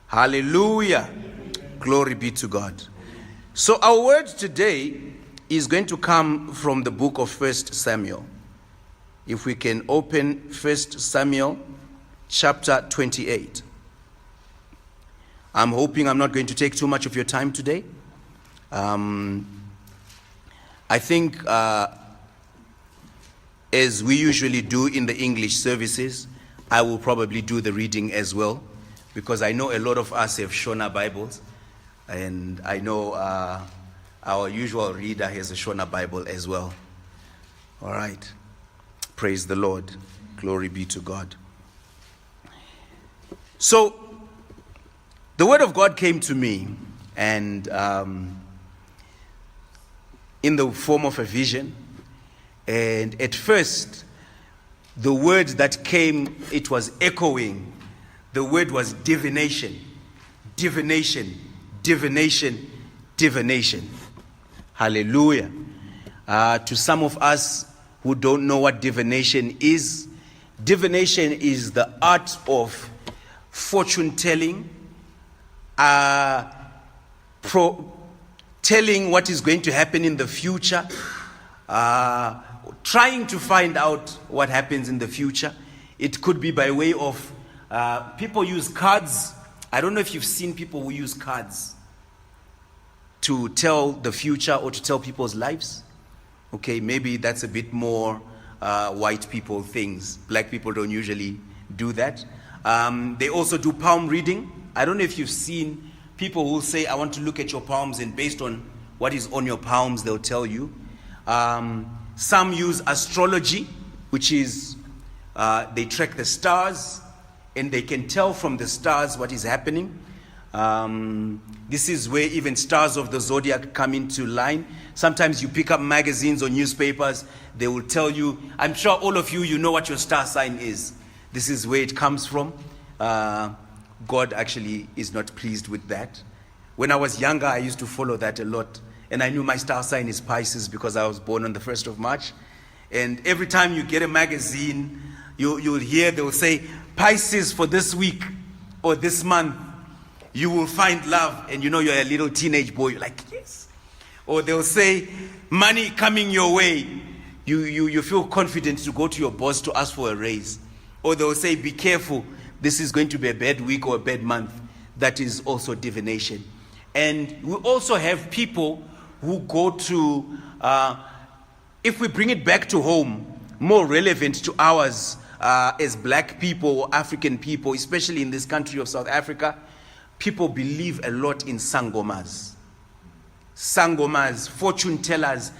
Hallelujah. Glory be to God. So our word today is going to come from the book of 1 Samuel. If we can open 1 Samuel chapter 28. I'm hoping I'm not going to take too much of your time today. I think as we usually do in the English services, I will probably do the reading as well, because I know a lot of us have Shona Bibles, and I know our usual reader has a Shona Bible as well. All right. Praise the Lord. Glory be to God. So, the word of God came to me, and in the form of a vision. And at first, the word that came, it was echoing. The word was divination. Divination. Divination. Divination. Hallelujah. To some of us who don't know what divination is the art of fortune telling, telling what is going to happen in the future, trying to find out what happens in the future. It could be by way of people use cards. I don't know if you've seen people who use cards to tell the future or to tell people's lives. Okay, maybe that's a bit more white people things. Black people don't usually do that. They also do palm reading. I don't know if you've seen people who say, I want to look at your palms, and based on what is on your palms, they'll tell you. Some use astrology, which is they track the stars, and they can tell from the stars what is happening. This is where even stars of the zodiac come into line. Sometimes you pick up magazines or newspapers, they will tell you, I'm sure all of you know what your star sign is. This is where it comes from. God actually is not pleased with that. When I was younger, I used to follow that a lot. And I knew my star sign is Pisces because I was born on the 1st of March. And every time you get a magazine, you'll hear, they'll say, Pisces for this week or this month, you will find love. And you know you're a little teenage boy, you're like, yes. Or they'll say, money coming your way. You feel confident to go to your boss to ask for a raise. Or they'll say, be careful, this is going to be a bad week or a bad month. That is also divination. And we also have people who go to, if we bring it back to home, more relevant to ours as black people or African people, especially in this country of South Africa, people believe a lot in sangomas. Sangomas, fortune tellers,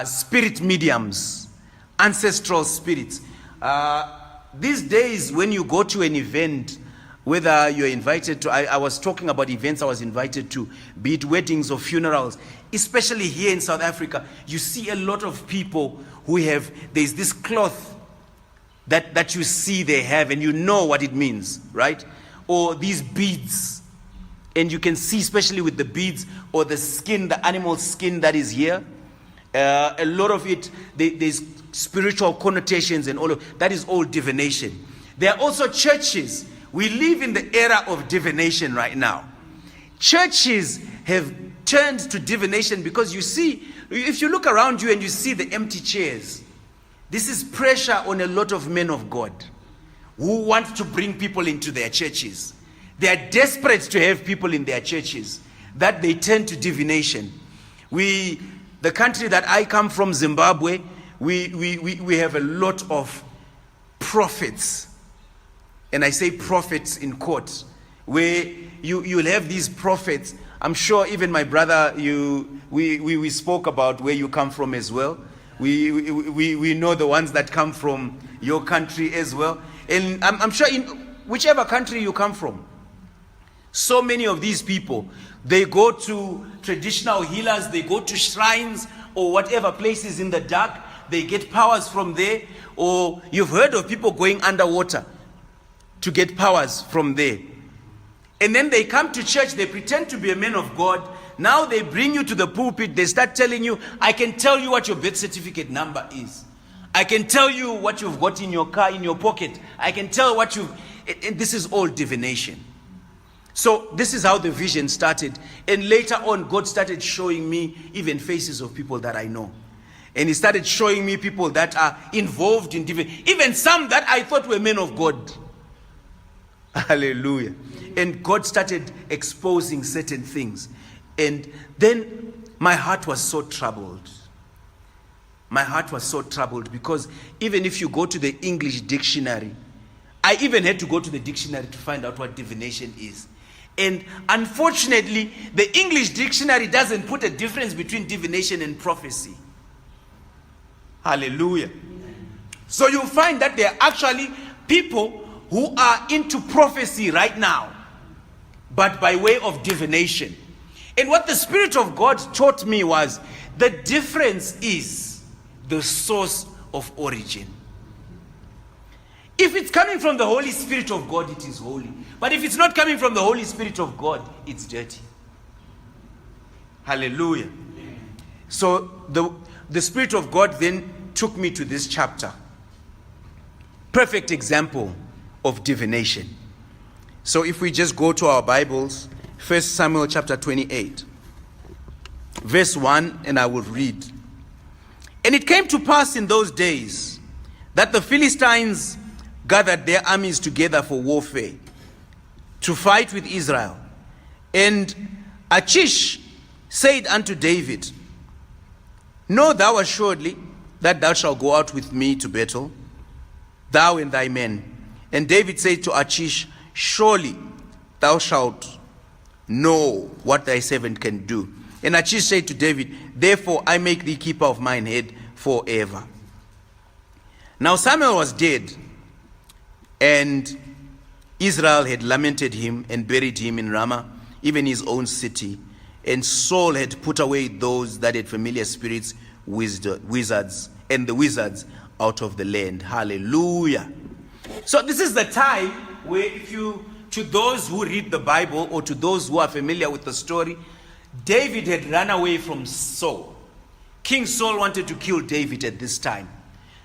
spirit mediums, ancestral spirits. These days, when you go to an event, whether you're invited to, I was talking about events I was invited to, be it weddings or funerals, especially here in South Africa, you see a lot of people who have, there's this cloth that you see they have, and you know what it means, right? Or these beads, and you can see, especially with the beads, or the skin, the animal skin that is here, a lot of it, there's spiritual connotations and all of that is all divination. There are also churches. We live in the era of divination right now. Churches have turned to divination because you see, if you look around you and you see the empty chairs, this is pressure on a lot of men of God who want to bring people into their churches. They are desperate to have people in their churches, that they turn to divination. The country that I come from, Zimbabwe, we have a lot of prophets. And I say prophets in quotes, where you'll have these prophets. I'm sure even my brother, we spoke about where you come from as well. We know the ones that come from your country as well. And I'm sure in whichever country you come from, so many of these people, they go to traditional healers, they go to shrines or whatever places in the dark, they get powers from there. Or you've heard of people going underwater to get powers from there. And then they come to church, they pretend to be a man of God. Now they bring you to the pulpit, they start telling you, I can tell you what your birth certificate number is. I can tell you what you've got in your car, in your pocket. I can tell what you've... This is all divination. So this is how the vision started. And later on, God started showing me even faces of people that I know. And he started showing me people that are involved in even some that I thought were men of God. Hallelujah. And God started exposing certain things. And then my heart was so troubled. My heart was so troubled because even if you go to the English dictionary, I even had to go to the dictionary to find out what divination is. And unfortunately, the English dictionary doesn't put a difference between divination and prophecy. Hallelujah. So you find that there are actually people who are into prophecy right now, but by way of divination. And what the Spirit of God taught me was the difference is the source of origin. If it's coming from the Holy Spirit of God, it is holy. But if it's not coming from the Holy Spirit of God, it's dirty. Hallelujah. So the Spirit of God then took me to this chapter. Perfect example of divination. So if we just go to our Bibles, 1 Samuel chapter 28, verse 1, and I will read. And it came to pass in those days that the Philistines gathered their armies together for warfare, to fight with Israel. And Achish said unto David, Know thou assuredly that thou shalt go out with me to battle, thou and thy men. And David said to Achish, Surely thou shalt know what thy servant can do. And Achish said to David, Therefore I make thee keeper of mine head forever. Now Samuel was dead, and Israel had lamented him and buried him in Ramah, even his own city. And Saul had put away those that had familiar spirits, wizards, and the wizards out of the land. Hallelujah. So this is the time where to those who read the Bible or to those who are familiar with the story, David had run away from Saul. King Saul wanted to kill David at this time.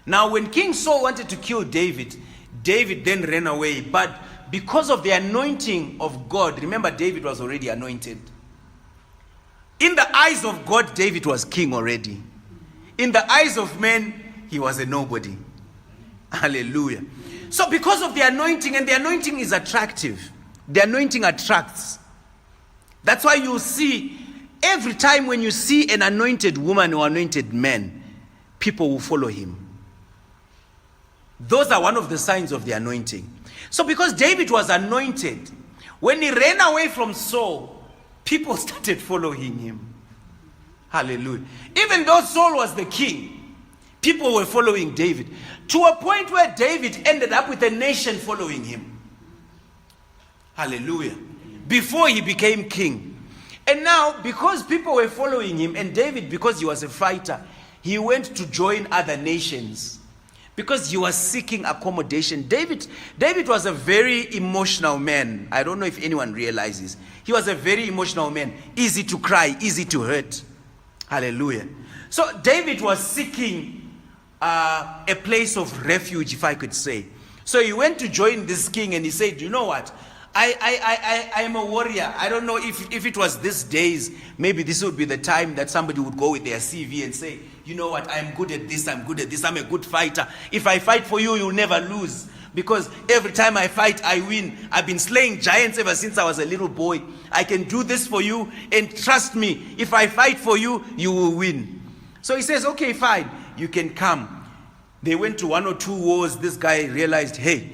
Now when King Saul wanted to kill David, David then ran away. But because of the anointing of God, remember David was already anointed. In the eyes of God, David was king already. In the eyes of men, he was a nobody. Hallelujah. So because of the anointing, and the anointing is attractive. The anointing attracts. That's why you see, every time when you see an anointed woman or anointed man, people will follow him. Those are one of the signs of the anointing. So because David was anointed, when he ran away from Saul, people started following him. Hallelujah. Even though Saul was the king, people were following David. To a point where David ended up with a nation following him. Hallelujah. Before he became king. And now, because people were following him, and David, because he was a fighter, he went to join other nations. Because he was seeking accommodation. David was a very emotional man. I don't know if anyone realizes. He was a very emotional man. Easy to cry, easy to hurt. Hallelujah. So David was seeking a place of refuge, if I could say. So he went to join this king and he said, you know what? I am a warrior. I don't know if it was these days, maybe this would be the time that somebody would go with their CV and say, you know what, I'm good at this, I'm good at this, I'm a good fighter. If I fight for you, you'll never lose. Because every time I fight, I win. I've been slaying giants ever since I was a little boy. I can do this for you, and trust me, if I fight for you, you will win. So he says, okay, fine, you can come. They went to 1 or 2 wars. This guy realized, hey,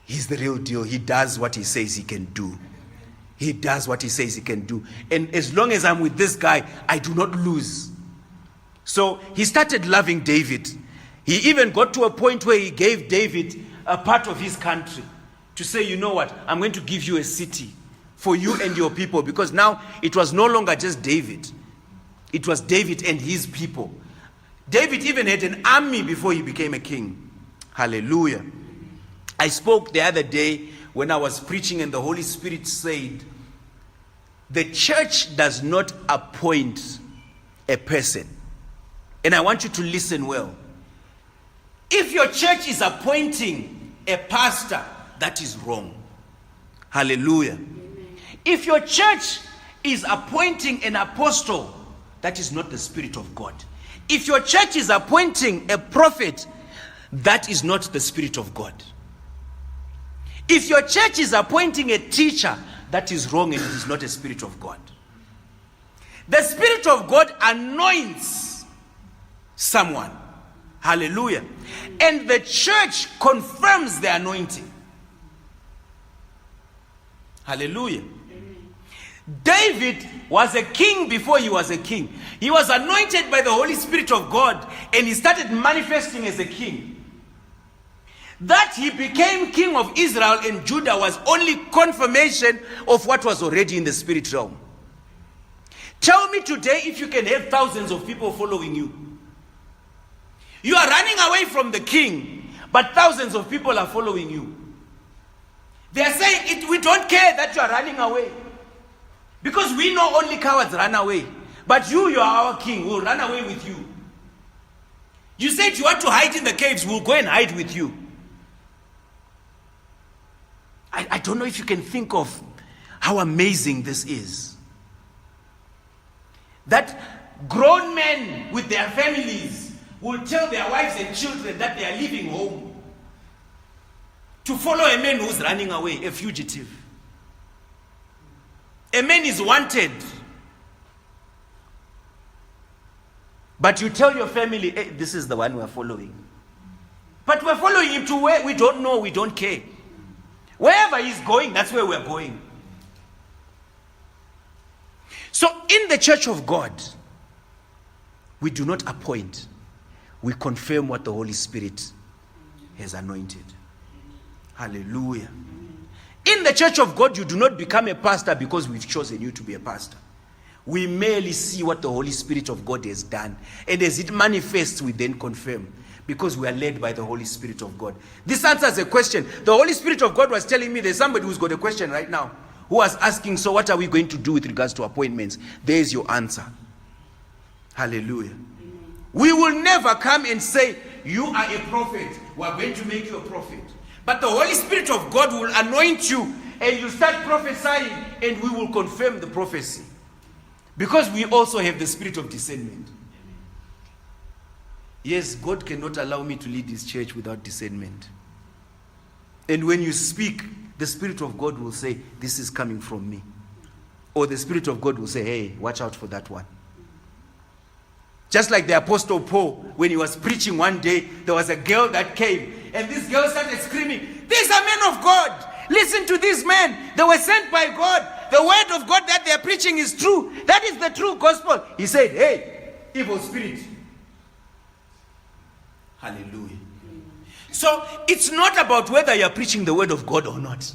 he's the real deal. He does what he says he can do. He does what he says he can do. And as long as I'm with this guy, I do not lose. So he started loving David. He even got to a point where he gave David a part of his country to say, you know what, I'm going to give you a city for you and your people. Because now it was no longer just David. It was David and his people. David even had an army before he became a king. Hallelujah. I spoke the other day when I was preaching and the Holy Spirit said, the church does not appoint a person. And I want you to listen well. If your church is appointing a pastor, that is wrong. Hallelujah. Amen. If your church is appointing an apostle, that is not the Spirit of God. If your church is appointing a prophet, that is not the Spirit of God. If your church is appointing a teacher, that is wrong and it is not a Spirit of God. The Spirit of God anoints someone. Hallelujah. And the church confirms the anointing. Hallelujah. David was a king before he was a king. He was anointed by the Holy Spirit of God and he started manifesting as a king. That he became king of Israel and Judah was only confirmation of what was already in the spirit realm. Tell me today if you can have thousands of people following you. You are running away from the king, but thousands of people are following you. They are saying, we don't care that you are running away. Because we know only cowards run away. But you are our king. We'll run away with you. You said you want to hide in the caves. We'll go and hide with you. I don't know if you can think of how amazing this is. That grown men with their families will tell their wives and children that they are leaving home to follow a man who's running away, a fugitive. A man is wanted. But you tell your family, hey, this is the one we're following. But we're following him to where? We don't know, we don't care. Wherever he's going, that's where we're going. So in the church of God, we do not appoint. We confirm what the Holy Spirit has anointed. Hallelujah. In the church of God, you do not become a pastor because we've chosen you to be a pastor. We merely see what the Holy Spirit of God has done. And as it manifests, we then confirm. Because we are led by the Holy Spirit of God. This answers a question. The Holy Spirit of God was telling me there's somebody who's got a question right now. Who was asking, so what are we going to do with regards to appointments? There's your answer. Hallelujah. We will never come and say, you are a prophet. We are going to make you a prophet. But the Holy Spirit of God will anoint you and you start prophesying and we will confirm the prophecy. Because we also have the spirit of discernment. Yes, God cannot allow me to lead this church without discernment. And when you speak, the Spirit of God will say, this is coming from me. Or the Spirit of God will say, hey, watch out for that one. Just like the Apostle Paul, when he was preaching one day, there was a girl that came. And this girl started screaming, these are men of God. Listen to these men. They were sent by God. The word of God that they are preaching is true. That is the true gospel. He said, hey, evil spirit. Hallelujah. So it's not about whether you're preaching the word of God or not.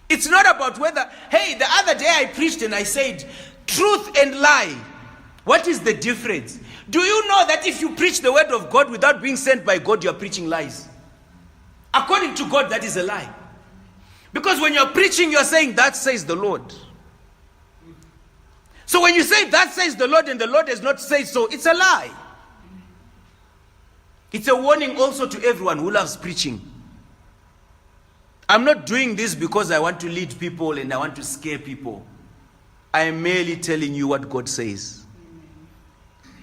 It's not about whether, hey, the other day I preached and I said, truth and lie. What is the difference? Do you know that if you preach the word of God without being sent by God, you're preaching lies? According to God, that is a lie. Because when you're preaching, you're saying, that says the Lord. So when you say, that says the Lord, and the Lord does not say so, it's a lie. It's a warning also to everyone who loves preaching. I'm not doing this because I want to lead people and I want to scare people. I am merely telling you what God says.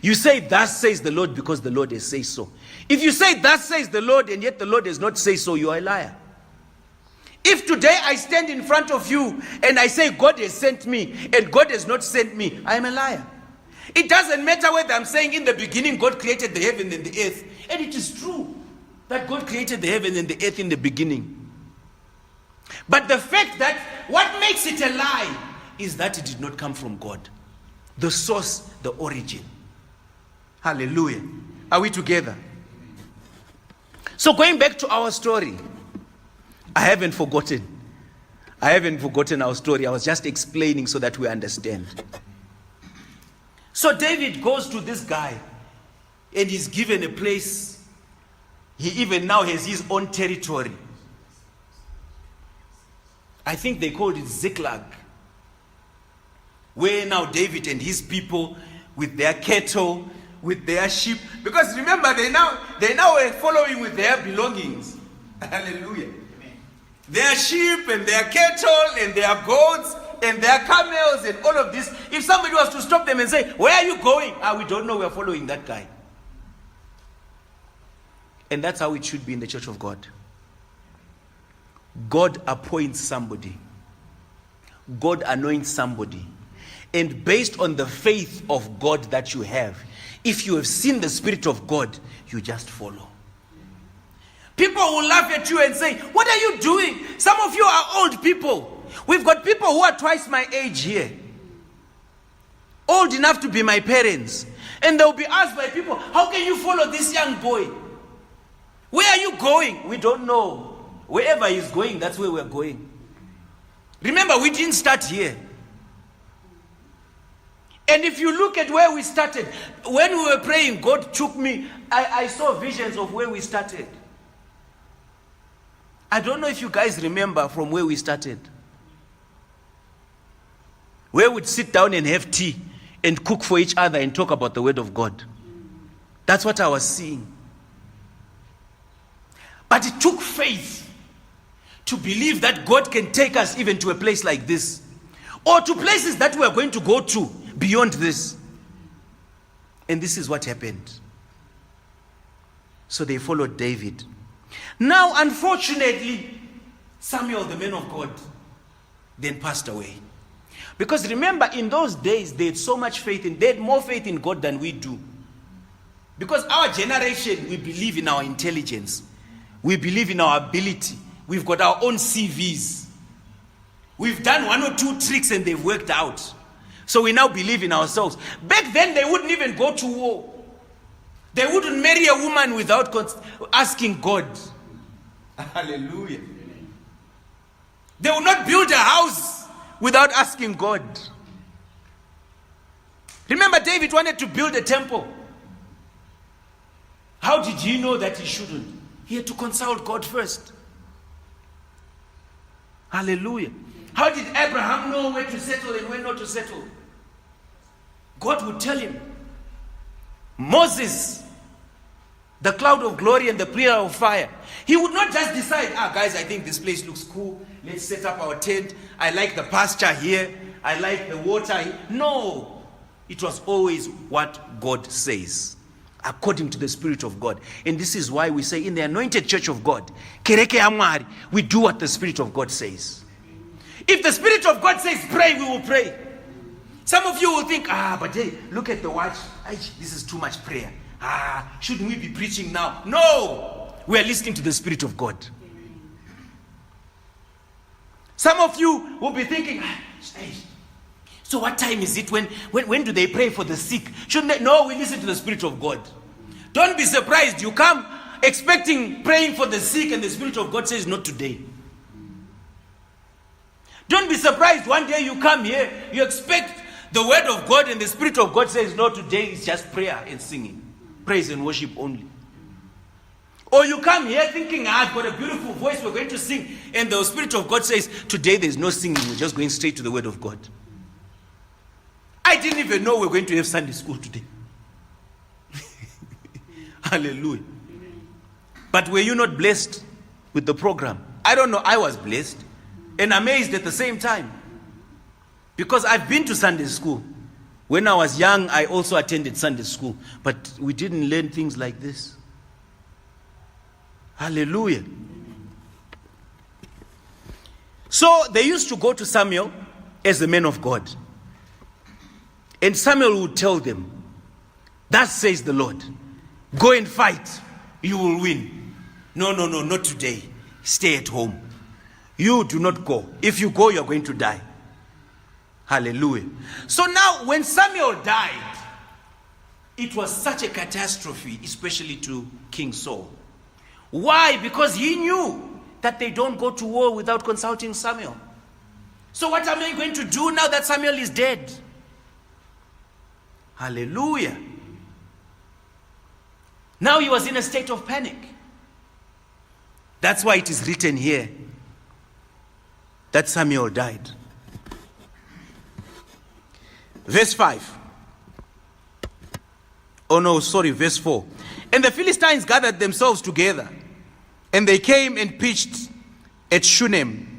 You say, thus says the Lord, because the Lord has said so. If you say, thus says the Lord, and yet the Lord does not say so, you are a liar. If today I stand in front of you and I say, God has sent me, and God has not sent me, I am a liar. It doesn't matter whether I'm saying in the beginning God created the heaven and the earth. And it is true that God created the heaven and the earth in the beginning. But the fact that what makes it a lie is that it did not come from God. The source, the origin. Hallelujah. Are we together? So going back to our story, I haven't forgotten our story. I was just explaining so that we understand. So David goes to this guy and he's given a place. He even now has his own territory. I think they called it Ziklag, where now David and his people with their cattle, with their sheep, because remember they now were following with their belongings. Hallelujah. Their sheep and their cattle and their goats and their camels and all of this. If somebody was to stop them and say, where are you going? We don't know, we're following that guy. And that's how it should be in the church of God. God appoints somebody. God anoints somebody. And based on the faith of God that you have, if you have seen the Spirit of God, you just follow. People will laugh at you and say, what are you doing? Some of you are old people. We've got people who are twice my age here. Old enough to be my parents. And they'll be asked by people, how can you follow this young boy? Where are you going? We don't know. Wherever he's going, that's where we're going. Remember, we didn't start here. And if you look at where we started, when we were praying, God took me. I saw visions of where we started. I don't know if you guys remember from where we started. Where we'd sit down and have tea and cook for each other and talk about the word of God. That's what I was seeing. But it took faith to believe that God can take us even to a place like this. Or to places that we are going to go to beyond this. And this is what happened. So they followed David. Now, unfortunately, Samuel, the man of God, then passed away. Because remember, in those days, they had so much faith they had more faith in God than we do. Because our generation, we believe in our intelligence. We believe in our ability. We've got our own CVs. We've done one or two tricks and they've worked out. So we now believe in ourselves. Back then, they wouldn't even go to war. They wouldn't marry a woman without asking God. Hallelujah. They would not build a house without asking God. Remember, David wanted to build a temple. How did he know that he shouldn't? He had to consult God first. Hallelujah. How did Abraham know where to settle and where not to settle? God would tell him. Moses, the cloud of glory and the pillar of fire. He would not just decide, guys, I think this place looks cool. Let's set up our tent. I like the pasture here. I like the water here. No. It was always what God says, according to the Spirit of God. And this is why we say in the anointed church of God, we do what the Spirit of God says. If the Spirit of God says pray, we will pray. Some of you will think, but hey, look at the watch. This is too much prayer. Shouldn't we be preaching now? No, we are listening to the Spirit of God. Some of you will be thinking, so what time is it? When do they pray for the sick? Shouldn't they? No, we listen to the Spirit of God. Don't be surprised. You come expecting praying for the sick and the Spirit of God says not today. Don't be surprised one day you come here, you expect the word of God and the Spirit of God says no, today is just prayer and singing. Praise and worship only. Or you come here thinking, I've got a beautiful voice, we're going to sing. And the Spirit of God says, today there's no singing, we're just going straight to the word of God. I didn't even know we're going to have Sunday school today. Hallelujah. But were you not blessed with the program? I don't know, I was blessed and amazed at the same time. Because I've been to Sunday school. When I was young, I also attended Sunday school. But we didn't learn things like this. Hallelujah. So they used to go to Samuel as the man of God. And Samuel would tell them, thus says the Lord, go and fight, you will win. No, not today. Stay at home. You do not go. If you go, you're going to die. Hallelujah. So now when Samuel died, it was such a catastrophe, especially to King Saul. Why? Because he knew that they don't go to war without consulting Samuel. So what am I going to do now that Samuel is dead? Hallelujah. Now he was in a state of panic. That's why it is written here that Samuel died. Verse 5. Verse 4. And the Philistines gathered themselves together, and they came and pitched at Shunem.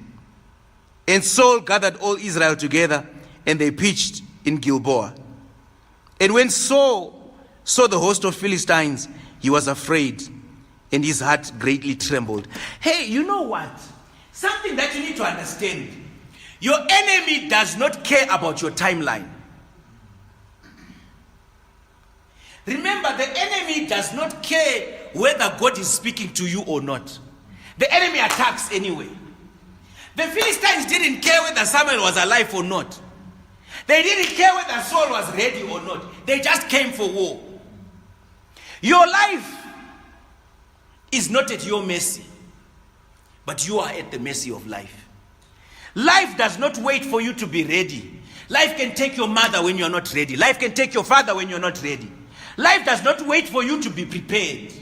And Saul gathered all Israel together, and they pitched in Gilboa. And when Saul saw the host of Philistines, he was afraid, and his heart greatly trembled. Hey, you know what? Something that you need to understand. Your enemy does not care about your timeline. Remember, the enemy does not care whether God is speaking to you or not. The enemy attacks anyway. The Philistines didn't care whether Samuel was alive or not. They didn't care whether Saul was ready or not. They just came for war. Your life is not at your mercy, but you are at the mercy of life. Life does not wait for you to be ready. Life can take your mother when you're not ready. Life can take your father when you're not ready. Life does not wait for you to be prepared.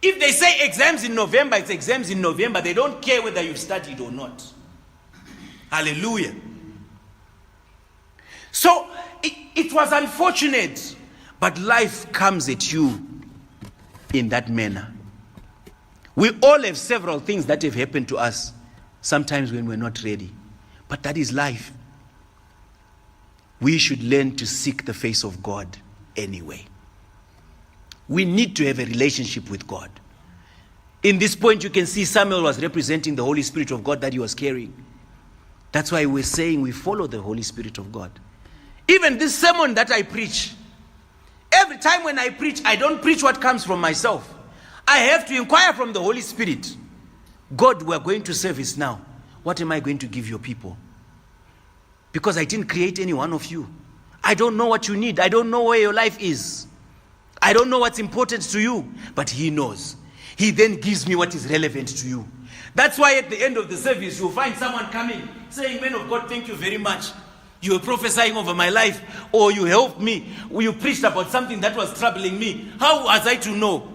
If they say exams in November, it's exams in November. They don't care whether you've studied or not. Hallelujah. So it was unfortunate, but life comes at you in that manner. We all have several things that have happened to us, sometimes when we're not ready. But that is life. We should learn to seek the face of God anyway. We need to have a relationship with God. In this point, you can see Samuel was representing the Holy Spirit of God that he was carrying. That's why we're saying we follow the Holy Spirit of God. Even this sermon that I preach, every time when I preach, I don't preach what comes from myself. I have to inquire from the Holy Spirit. God, we're going to service now. What am I going to give your people? Because I didn't create any one of you. I don't know what you need. I don't know where your life is. I don't know what's important to you, but He knows. He then gives me what is relevant to you. That's why at the end of the service, you'll find someone coming saying, "Man of God, thank you very much. You were prophesying over my life, or you helped me, or you preached about something that was troubling me. How was I to know?"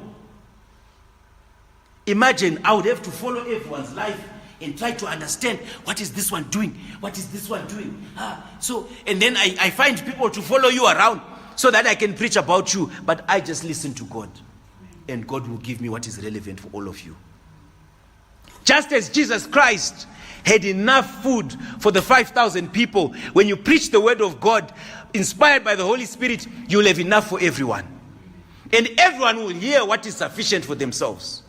Imagine, I would have to follow everyone's life and try to understand, what is this one doing? What is this one doing? And then I find people to follow you around so that I can preach about you. But I just listen to God, and God will give me what is relevant for all of you. Just as Jesus Christ had enough food for the 5,000 people, when you preach the word of God, inspired by the Holy Spirit, you'll have enough for everyone. And everyone will hear what is sufficient for themselves.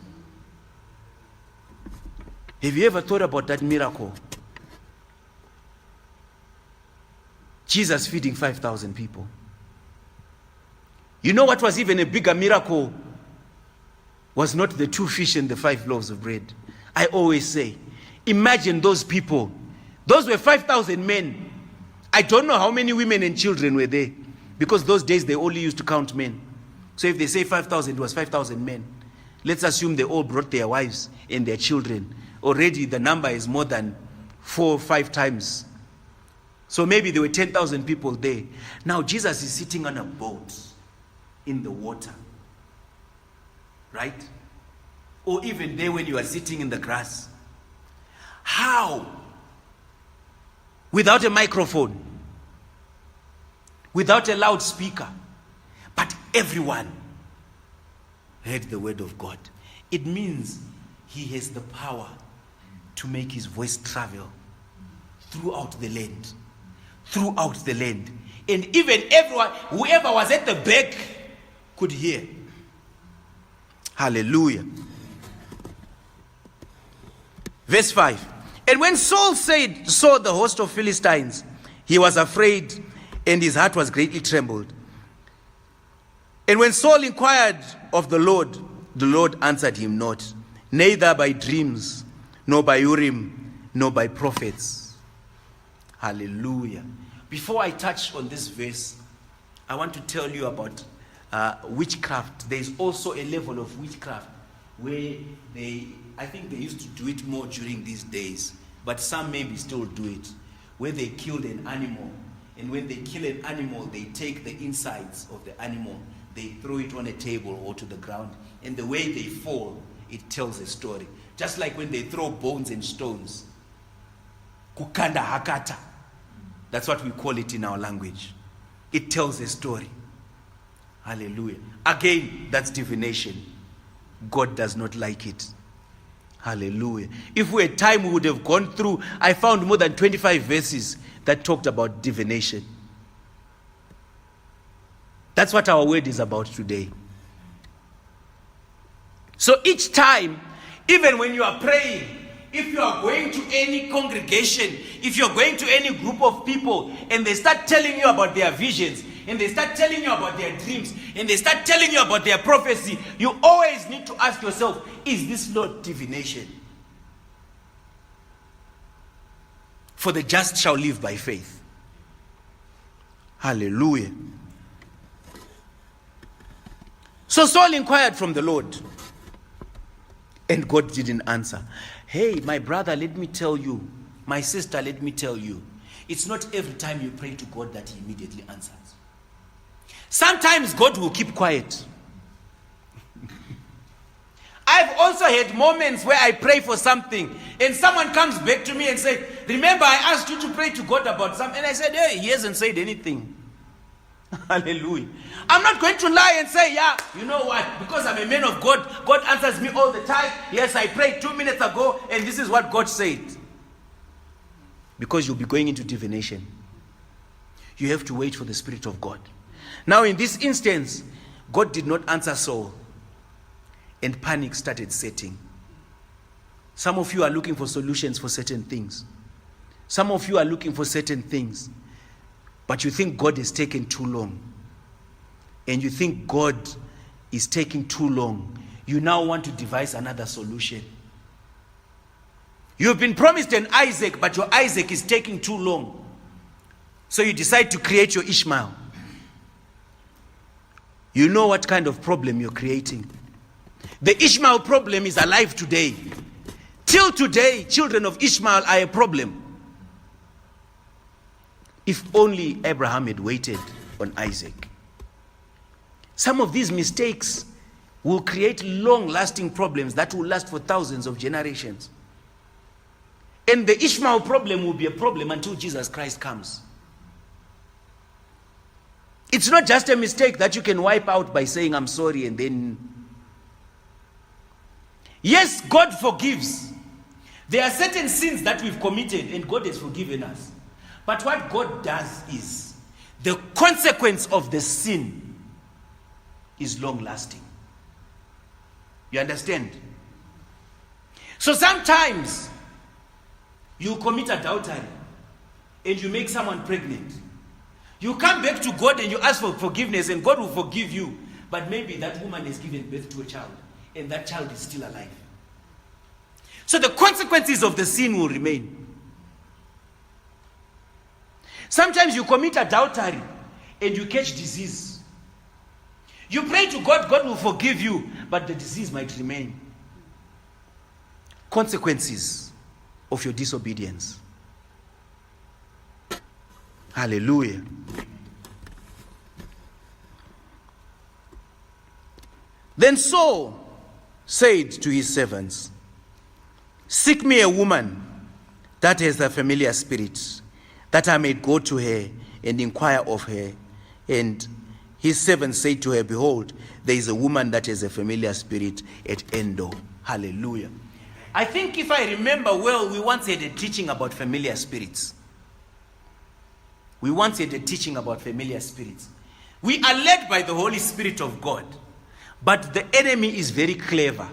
Have you ever thought about that miracle? Jesus feeding 5,000 people. You know what was even a bigger miracle? Was not the 2 fish and the 5 loaves of bread. I always say, imagine those people. Those were 5,000 men. I don't know how many women and children were there, because those days they only used to count men. So if they say 5,000, it was 5,000 men. Let's assume they all brought their wives and their children. Already the number is more than 4 or 5 times. So maybe there were 10,000 people there. Now Jesus is sitting on a boat in the water. Right? Or even there when you are sitting in the grass. How? Without a microphone. Without a loudspeaker. But everyone heard the word of God. It means He has the power to make His voice travel throughout the land. Throughout the land. And even everyone, whoever was at the back, could hear. Hallelujah. Verse 5. And when Saul saw the host of Philistines, he was afraid, and his heart was greatly trembled. And when Saul inquired of the Lord answered him not, neither by dreams, nor by Urim, nor by prophets. Hallelujah. Before I touch on this verse, I want to tell you about witchcraft. There is also a level of witchcraft where I think they used to do it more during these days, but some maybe still do it, where they killed an animal, and when they kill an animal, they take the insides of the animal, they throw it on a table or to the ground, and the way they fall, it tells a story. Just like when they throw bones and stones. Kukanda hakata. That's what we call it in our language. It tells a story. Hallelujah. Again, that's divination. God does not like it. Hallelujah. If we had time, we would have gone through. I found more than 25 verses that talked about divination. That's what our word is about today. So each time, even when you are praying, if you are going to any congregation, if you're going to any group of people, and they start telling you about their visions, and they start telling you about their dreams, and they start telling you about their prophecy, you always need to ask yourself, is this not divination? For the just shall live by faith. Hallelujah. So Saul inquired from the Lord, and God didn't answer. Hey, my brother, let me tell you. My sister, let me tell you. It's not every time you pray to God that He immediately answers. Sometimes God will keep quiet. I've also had moments where I pray for something and someone comes back to me and says, remember I asked you to pray to God about something. And I said, hey, he hasn't said anything. Hallelujah. I'm not going to lie and say, yeah, you know what? Because I'm a man of God, God answers me all the time. Yes, I prayed 2 minutes ago and this is what God said. Because you'll be going into divination. You have to wait for the Spirit of God. Now in this instance, God did not answer Saul, and panic started setting. Some of you are looking for solutions for certain things. Some of you are looking for certain things, but you think God is taking too long. And you think God is taking too long. You now want to devise another solution. You've been promised an Isaac, but your Isaac is taking too long. So you decide to create your Ishmael. You know what kind of problem you're creating. The Ishmael problem is alive today. Till today, children of Ishmael are a problem. If only Abraham had waited on Isaac. Some of these mistakes will create long-lasting problems that will last for thousands of generations. And the Ishmael problem will be a problem until Jesus Christ comes. It's not just a mistake that you can wipe out by saying, I'm sorry, and then... Yes, God forgives. There are certain sins that we've committed, and God has forgiven us. But what God does is, the consequence of the sin is long-lasting. You understand? So sometimes, you commit adultery, and you make someone pregnant. You come back to God and you ask for forgiveness and God will forgive you. But maybe that woman has given birth to a child and that child is still alive. So the consequences of the sin will remain. Sometimes you commit adultery and you catch disease. You pray to God, God will forgive you, but the disease might remain. Consequences of your disobedience. Hallelujah. Then Saul said to his servants, seek me a woman that has a familiar spirit, that I may go to her and inquire of her. And his servants said to her, behold, there is a woman that has a familiar spirit at Endor. Hallelujah. I think if I remember well, we once had a teaching about familiar spirits. We once had a teaching about familiar spirits. We are led by the Holy Spirit of God, but the enemy is very clever.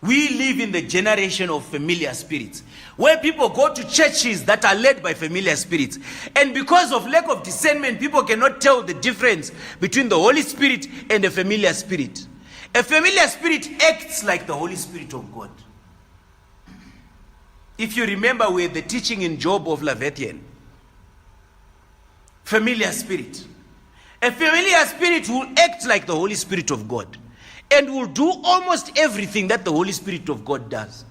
We live in the generation of familiar spirits, where people go to churches that are led by familiar spirits. And because of lack of discernment, people cannot tell the difference between the Holy Spirit and a familiar spirit. A familiar spirit acts like the Holy Spirit of God. If you remember, we had the teaching in Job of Leviathan. Familiar spirit. A familiar spirit will act like the Holy Spirit of God and will do almost everything that the Holy Spirit of God does.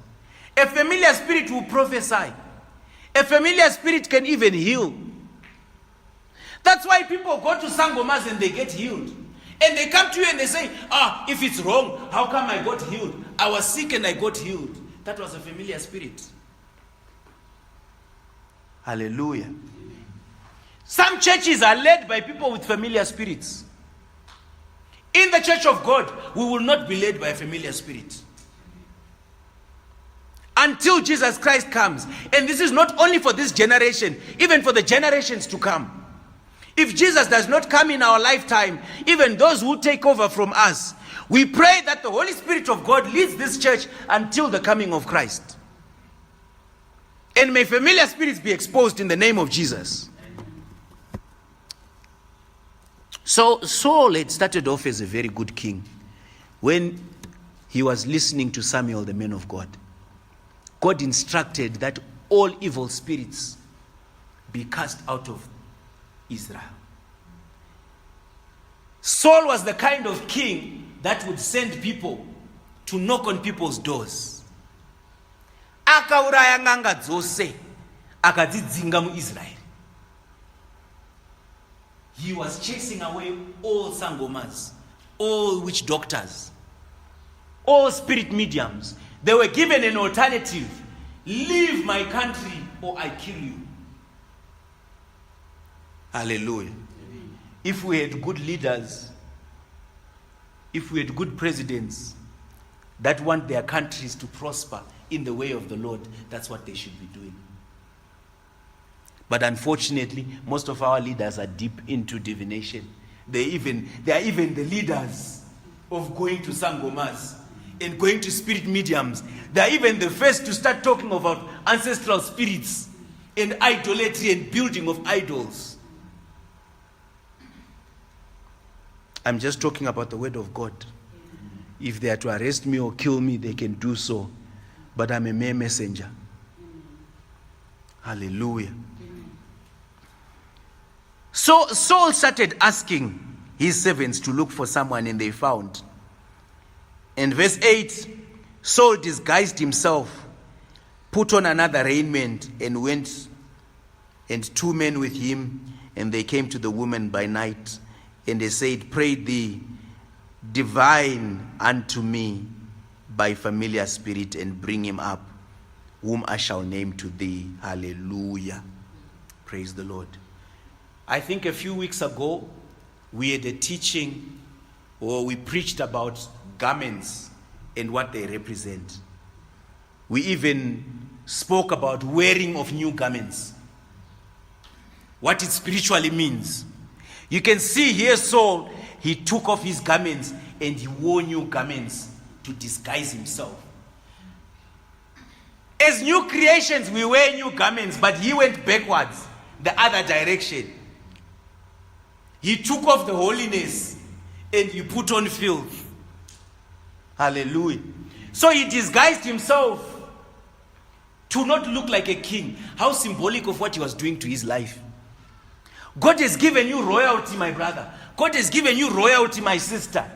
A familiar spirit will prophesy. A familiar spirit can even heal. That's why people go to sangomas and they get healed. And they come to you and they say, if it's wrong, how come I got healed? I was sick and I got healed. That was a familiar spirit. Hallelujah. Some churches are led by people with familiar spirits. In the church of God, we will not be led by a familiar spirit. until Jesus Christ comes. And this is not only for this generation, even for the generations to come. If Jesus does not come in our lifetime, even those who take over from us, we pray that the Holy Spirit of God leads this church until the coming of Christ. And may familiar spirits be exposed in the name of Jesus. So Saul had started off as a very good king when he was listening to Samuel, the man of God. God instructed that all evil spirits be cast out of Israel. Saul was the kind of king that would send people to knock on people's doors. Akauraya nganga dzose akadzidzinga muIsrael. He was chasing away all sangomas, all witch doctors, all spirit mediums. They were given an alternative: leave my country or I kill you. Hallelujah. If we had good leaders, if we had good presidents that want their countries to prosper in the way of the Lord, that's what they should be doing. But unfortunately, most of our leaders are deep into divination. They are even the leaders of going to sangomas and going to spirit mediums. They are even the first to start talking about ancestral spirits and idolatry and building of idols. I'm just talking about the word of God. If they are to arrest me or kill me, they can do so. But I'm a mere messenger. Hallelujah. So Saul started asking his servants to look for someone, and they found. In verse 8, Saul disguised himself, put on another raiment, and went, and 2 men with him, and they came to the woman by night, and they said, "Pray thee, divine unto me by familiar spirit, and bring him up, whom I shall name to thee." Hallelujah. Praise the Lord. I think a few weeks ago, we had a teaching, or we preached about garments and what they represent. We even spoke about wearing of new garments, what it spiritually means. You can see here Saul, he took off his garments and he wore new garments to disguise himself. As new creations, we wear new garments, but he went backwards, the other direction. He took off the holiness and he put on filth. Hallelujah. So he disguised himself to not look like a king. How symbolic of what he was doing to his life. God has given you royalty, my brother. God has given you royalty, my sister.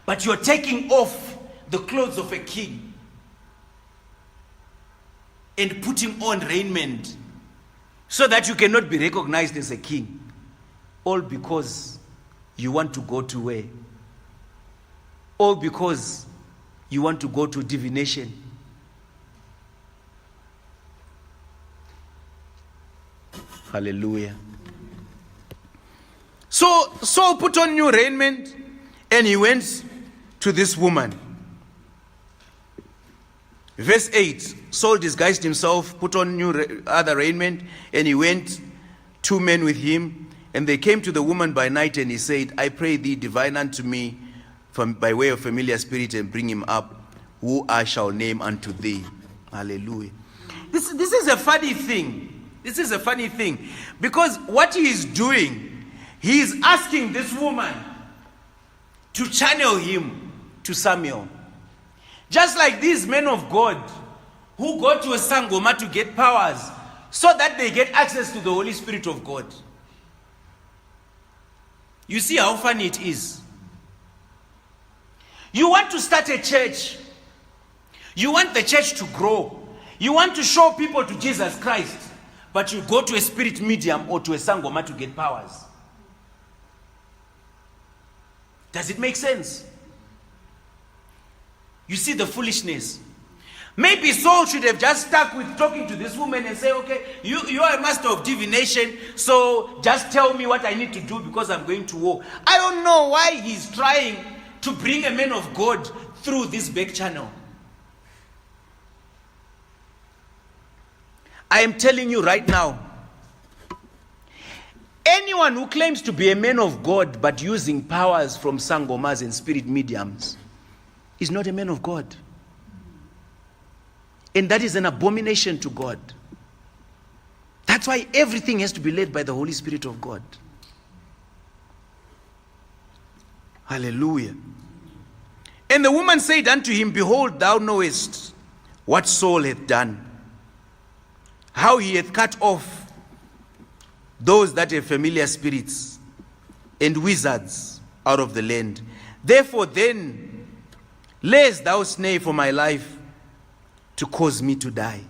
But you're taking off the clothes of a king and putting on raiment so that you cannot be recognized as a king. All because you want to go to where? All because you want to go to divination. Hallelujah. So Saul put on new raiment and he went to this woman. Verse 8, Saul disguised himself, put on new other raiment, and he went, 2 men with him, and they came to the woman by night, and he said, "I pray thee, divine unto me by way of familiar spirit, and bring him up, who I shall name unto thee." Hallelujah. This is a funny thing. This is a funny thing. Because what he is doing, he is asking this woman to channel him to Samuel. Just like these men of God who go to a sangoma to get powers so that they get access to the Holy Spirit of God. You see how funny it is. You want to start a church. You want the church to grow. You want to show people to Jesus Christ. But you go to a spirit medium or to a sangoma to get powers. Does it make sense? You see the foolishness. Maybe Saul should have just stuck with talking to this woman and say, "Okay, you are a master of divination, so just tell me what I need to do because I'm going to war." I don't know why he's trying to bring a man of God through this back channel. I am telling you right now, anyone who claims to be a man of God but using powers from sangomas and spirit mediums is not a man of God. And that is an abomination to God. That's why everything has to be led by the Holy Spirit of God. Hallelujah. And the woman said unto him, Behold, thou knowest what Saul hath done, how he hath cut off those that have familiar spirits and wizards out of the land. Therefore then layest thou snare for my life to cause me to die.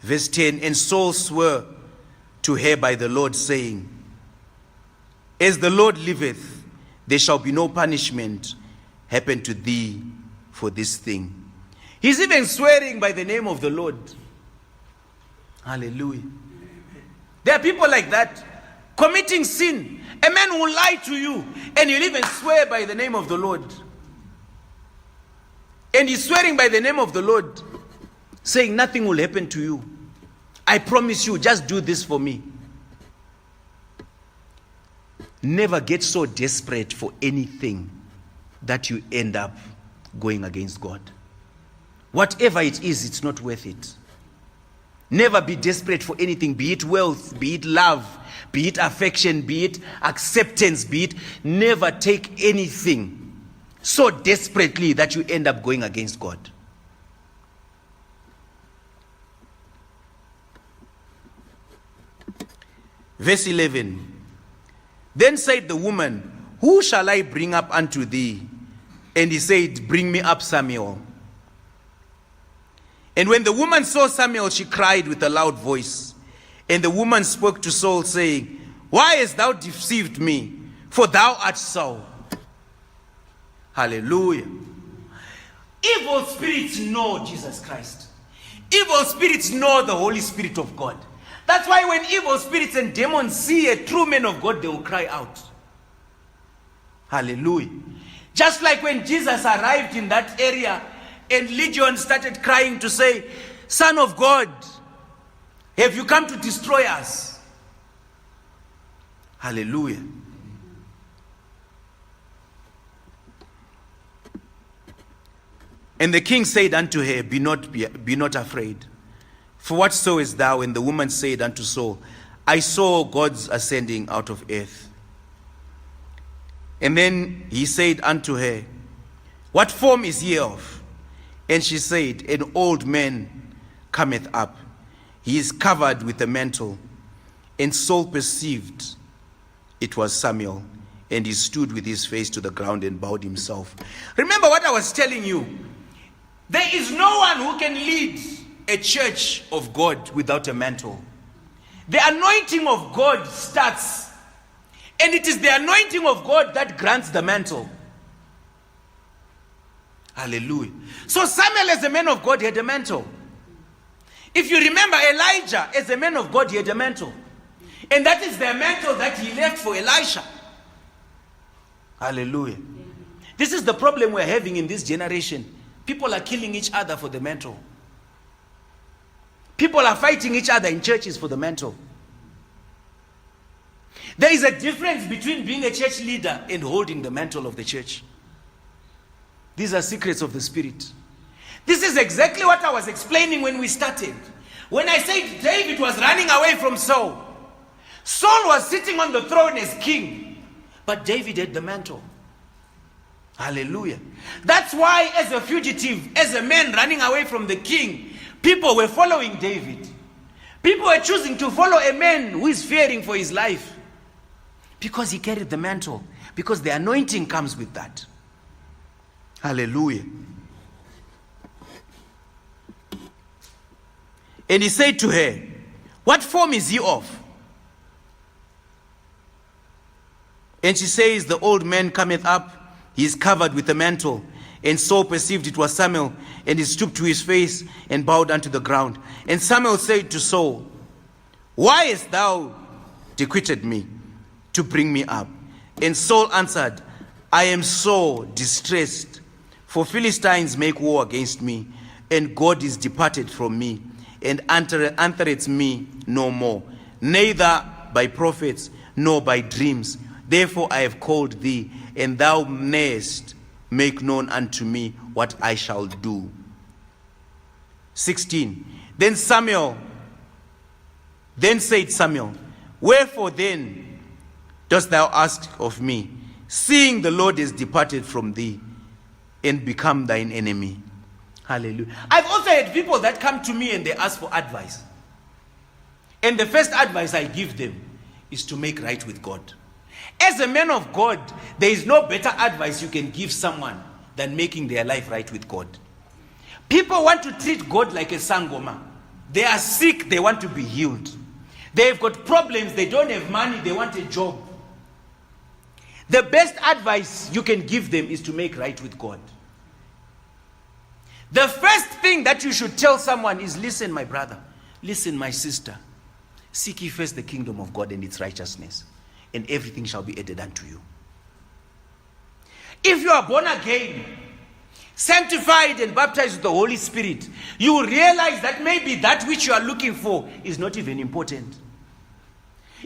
Verse 10, and Saul swore to her by the Lord, saying, As the Lord liveth, there shall be no punishment happen to thee for this thing. He's even swearing by the name of the Lord. Hallelujah. There are people like that, committing sin. A man will lie to you, and he'll even swear by the name of the Lord. And he's swearing by the name of the Lord, saying nothing will happen to you. I promise you, just do this for me. Never get so desperate for anything that you end up going against God. Whatever it is, it's not worth it. Never be desperate for anything, be it wealth, be it love, be it affection, be it acceptance, be it... Never take anything so desperately that you end up going against God. Verse 11. Then said the woman, Who shall I bring up unto thee? And he said, Bring me up Samuel. And when the woman saw Samuel, she cried with a loud voice. And the woman spoke to Saul, saying, Why hast thou deceived me? For thou art Saul. Hallelujah. Evil spirits know Jesus Christ. Evil spirits know the Holy Spirit of God. That's why when evil spirits and demons see a true man of God, they will cry out. Hallelujah. Just like when Jesus arrived in that area and Legion started crying to say, Son of God, have you come to destroy us? Hallelujah. And the king said unto her, Be not afraid. For what sawest thou? And the woman said unto Saul, I saw gods ascending out of earth. And then he said unto her, What form is he of? And she said, An old man cometh up. He is covered with a mantle. And Saul perceived it was Samuel. And he stood with his face to the ground and bowed himself. Remember what I was telling you. There is no one who can lead a church of God without a mantle. The anointing of God starts, and it is the anointing of God that grants the mantle. Hallelujah. So Samuel, as a man of God, he had a mantle. If you remember, Elijah, as a man of God, he had a mantle. And that is the mantle that he left for Elisha. Hallelujah. This is the problem we're having in this generation. People are killing each other for the mantle. People are fighting each other in churches for the mantle. There is a difference between being a church leader and holding the mantle of the church. These are secrets of the Spirit. This is exactly what I was explaining when we started. When I said David was running away from Saul. Saul was sitting on the throne as king, but David had the mantle. Hallelujah. That's why, as a fugitive, as a man running away from the king, people were following David. People were choosing to follow a man who is fearing for his life because he carried the mantle, because the anointing comes with that. Hallelujah. And he said to her, What form is he of? And she says, The old man cometh up. He is covered with a mantle. And Saul perceived it was Samuel, and he stooped to his face and bowed unto the ground. And Samuel said to Saul, Why hast thou requited me to bring me up? And Saul answered, I am so distressed, for Philistines make war against me, and God is departed from me, and answerest me no more, neither by prophets nor by dreams. Therefore I have called thee, and thou mayest make known unto me what I shall do. 16. Then said Samuel, wherefore then dost thou ask of me, seeing the Lord is departed from thee and become thine enemy? Hallelujah. I've also had people that come to me and they ask for advice. And the first advice I give them is to make right with God. As a man of God, there is no better advice you can give someone than making their life right with God. People want to treat God like a sangoma. They are sick, they want to be healed. They've got problems, they don't have money, they want a job. The best advice you can give them is to make right with God. The first thing that you should tell someone is, listen, my brother, listen, my sister, seek ye first the kingdom of God and its righteousness, and everything shall be added unto you. If you are born again, sanctified and baptized with the Holy Spirit, you will realize that maybe that which you are looking for is not even important.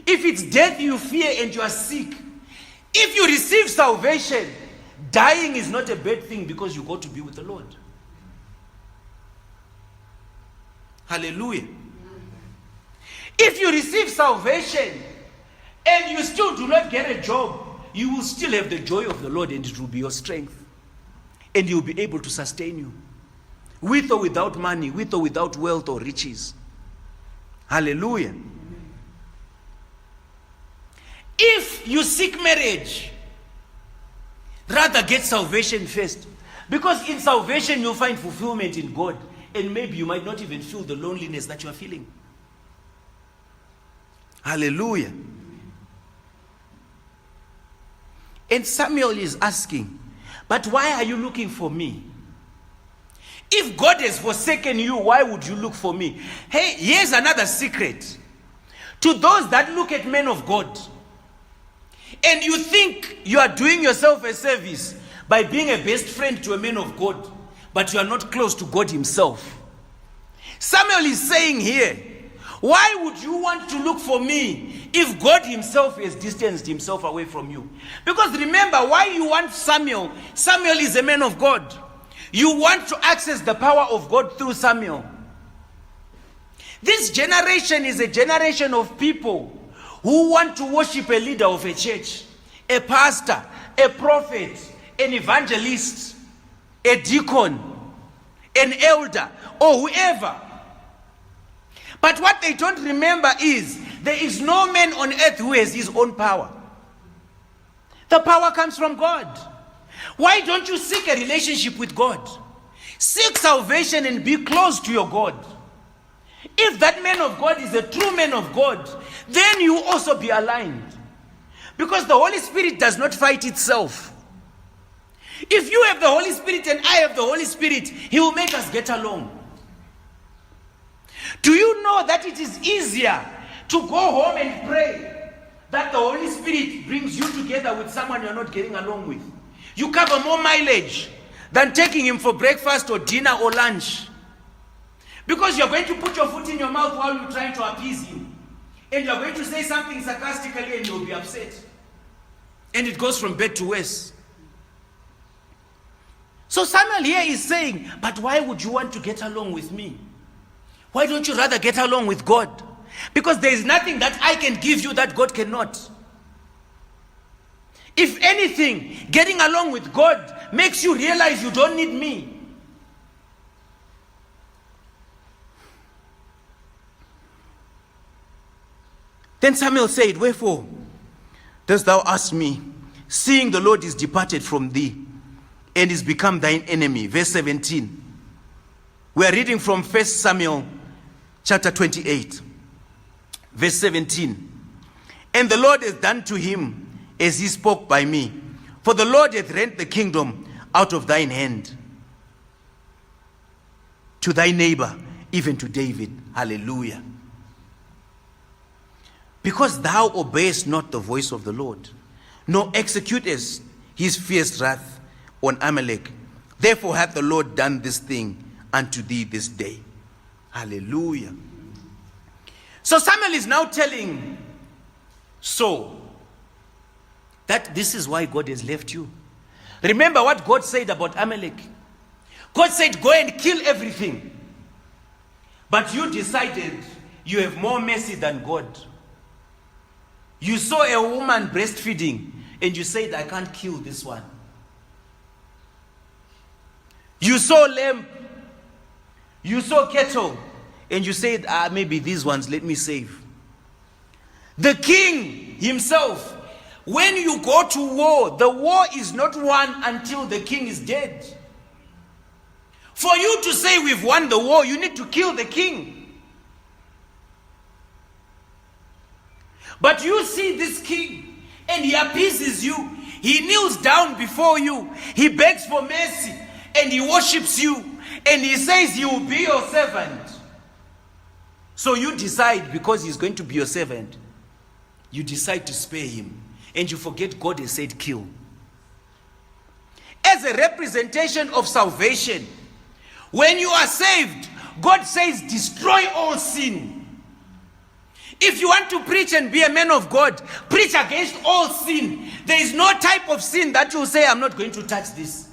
If it's death you fear and you are sick, if you receive salvation, dying is not a bad thing because you go to be with the Lord. Hallelujah. If you receive salvation and you still do not get a job, you will still have the joy of the Lord, and it will be your strength. And you'll be able to sustain you. With or without money, with or without wealth or riches. Hallelujah. If you seek marriage, rather get salvation first. Because in salvation you'll find fulfillment in God. And maybe you might not even feel the loneliness that you are feeling. Hallelujah. And Samuel is asking, but why are you looking for me? If God has forsaken you, why would you look for me? Hey, here's another secret. To those that look at men of God, and you think you are doing yourself a service by being a best friend to a man of God, but you are not close to God himself. Samuel is saying here, why would you want to look for me if God himself has distanced himself away from you? Because remember, why you want Samuel? Samuel is a man of God. You want to access the power of God through Samuel. This generation is a generation of people who want to worship a leader of a church, a pastor, a prophet, an evangelist, a deacon, an elder, or whoever. But what they don't remember is there is no man on earth who has his own power. The power comes from God. Why don't you seek a relationship with God? Seek salvation and be close to your God. If that man of God is a true man of God, then you also be aligned. Because the Holy Spirit does not fight itself. If you have the Holy Spirit and I have the Holy Spirit, He will make us get along. Do you know that it is easier to go home and pray that the Holy Spirit brings you together with someone you're not getting along with? You cover more mileage than taking him for breakfast or dinner or lunch. Because you're going to put your foot in your mouth while you're trying to appease him. And you're going to say something sarcastically and you'll be upset. And it goes from bad to worse. So Samuel here is saying, but why would you want to get along with me? Why don't you rather get along with God? Because there is nothing that I can give you that God cannot. If anything, getting along with God makes you realize you don't need me. Then Samuel said, wherefore dost thou ask me, seeing the Lord is departed from thee, and is become thine enemy? Verse 17. We are reading from 1 Samuel chapter 28. Verse 17. And the Lord has done to him as he spoke by me. For the Lord hath rent the kingdom out of thine hand to thy neighbor, even to David. Hallelujah. Because thou obeyest not the voice of the Lord, nor executest his fierce wrath on Amalek. Therefore hath the Lord done this thing unto thee this day. Hallelujah. So Samuel is now telling Saul that this is why God has left you. Remember what God said about Amalek. God said, go and kill everything. But you decided you have more mercy than God. You saw a woman breastfeeding and you said, I can't kill this one. You saw lamb, you saw cattle, and you said, maybe these ones, let me save. The king himself, when you go to war, the war is not won until the king is dead. For you to say we've won the war, you need to kill the king. But you see this king, and he appeases you. He kneels down before you. He begs for mercy, and he worships you. And he says he will be your servant. So you decide, because he's going to be your servant, you decide to spare him. And you forget God has said kill. As a representation of salvation, when you are saved, God says destroy all sin. If you want to preach and be a man of God, preach against all sin. There is no type of sin that you say, I'm not going to touch this.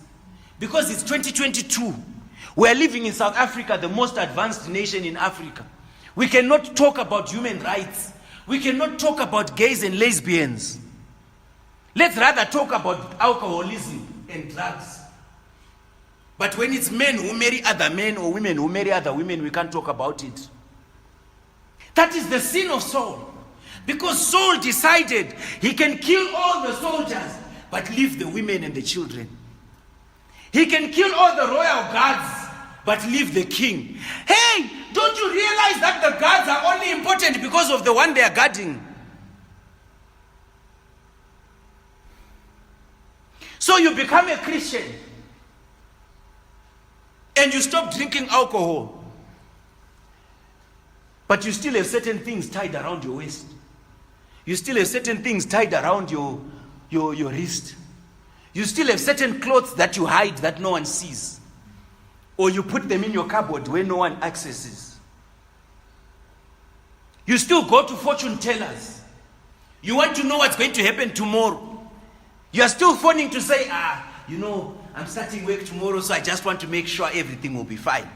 Because it's 2022. We are living in South Africa, the most advanced nation in Africa. We cannot talk about human rights. We cannot talk about gays and lesbians. Let's rather talk about alcoholism and drugs. But when it's men who marry other men or women who marry other women, we can't talk about it. That is the sin of Saul. Because Saul decided he can kill all the soldiers, but leave the women and the children. He can kill all the royal guards, but leave the king. Hey, don't you realize that the guards are only important because of the one they are guarding? So you become a Christian and you stop drinking alcohol, but you still have certain things tied around your waist. You still have certain things tied around your wrist. You still have certain clothes that you hide that no one sees. Or you put them in your cupboard where no one accesses. You still go to fortune tellers. You want to know what's going to happen tomorrow. You are still phoning to say, I'm starting work tomorrow, so I just want to make sure everything will be fine.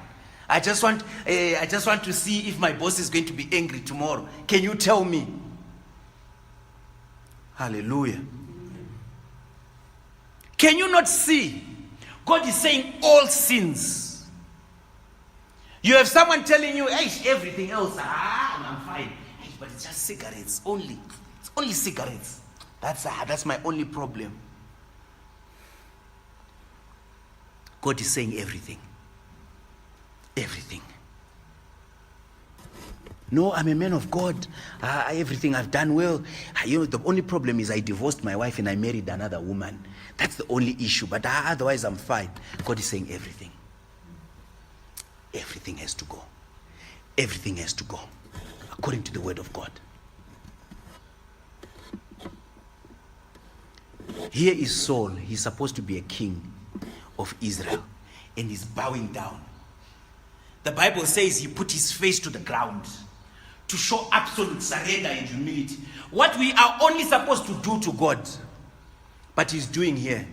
I just want to see if my boss is going to be angry tomorrow. Can you tell me? Hallelujah. Can you not see? God is saying all sins. You have someone telling you, hey, everything else, I'm fine. Hey, but it's just cigarettes only. It's only cigarettes. That's my only problem. God is saying everything. Everything. No, I'm a man of God. Everything I've done well. The only problem is I divorced my wife and I married another woman. That's the only issue. But otherwise, I'm fine. God is saying everything. Everything has to go. Everything has to go. According to the word of God. Here is Saul. He's supposed to be a king of Israel. And he's bowing down. The Bible says he put his face to the ground to show absolute surrender and humility. What we are only supposed to do to God, but he's doing here.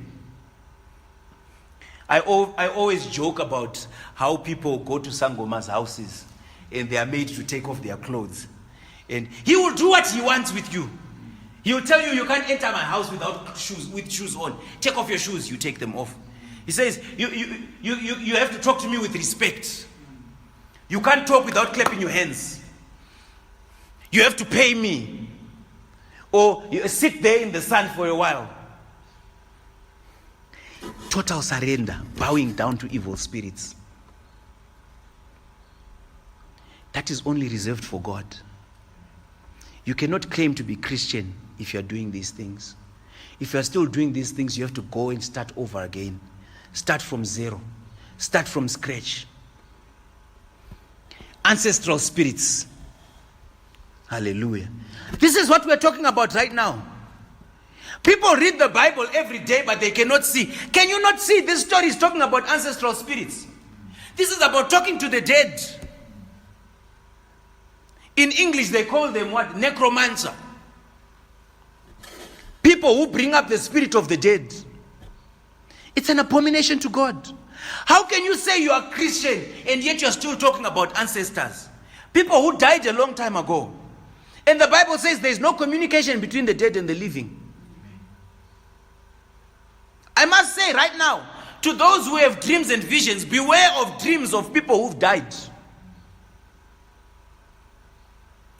I always joke about how people go to Sangoma's houses and they are made to take off their clothes. And he will do what he wants with you. He will tell you, you can't enter my house with shoes on. Take off your shoes, you take them off. He says, you have to talk to me with respect. You can't talk without clapping your hands. You have to pay me. Or you sit there in the sun for a while. Total surrender, bowing down to evil spirits. That is only reserved for God. You cannot claim to be Christian if you are doing these things. If you are still doing these things, you have to go and start over again. Start from zero. Start from scratch. Ancestral spirits. Hallelujah. This is what we're talking about right now. People read the Bible every day, but they cannot see. Can you not see? This story is talking about ancestral spirits. This is about talking to the dead. In English, they call them what? Necromancer. People who bring up the spirit of the dead. It's an abomination to God. How can you say you are Christian and yet you're still talking about ancestors? People who died a long time ago. And the Bible says there's no communication between the dead and the living. I must say right now, to those who have dreams and visions, beware of dreams of people who've died.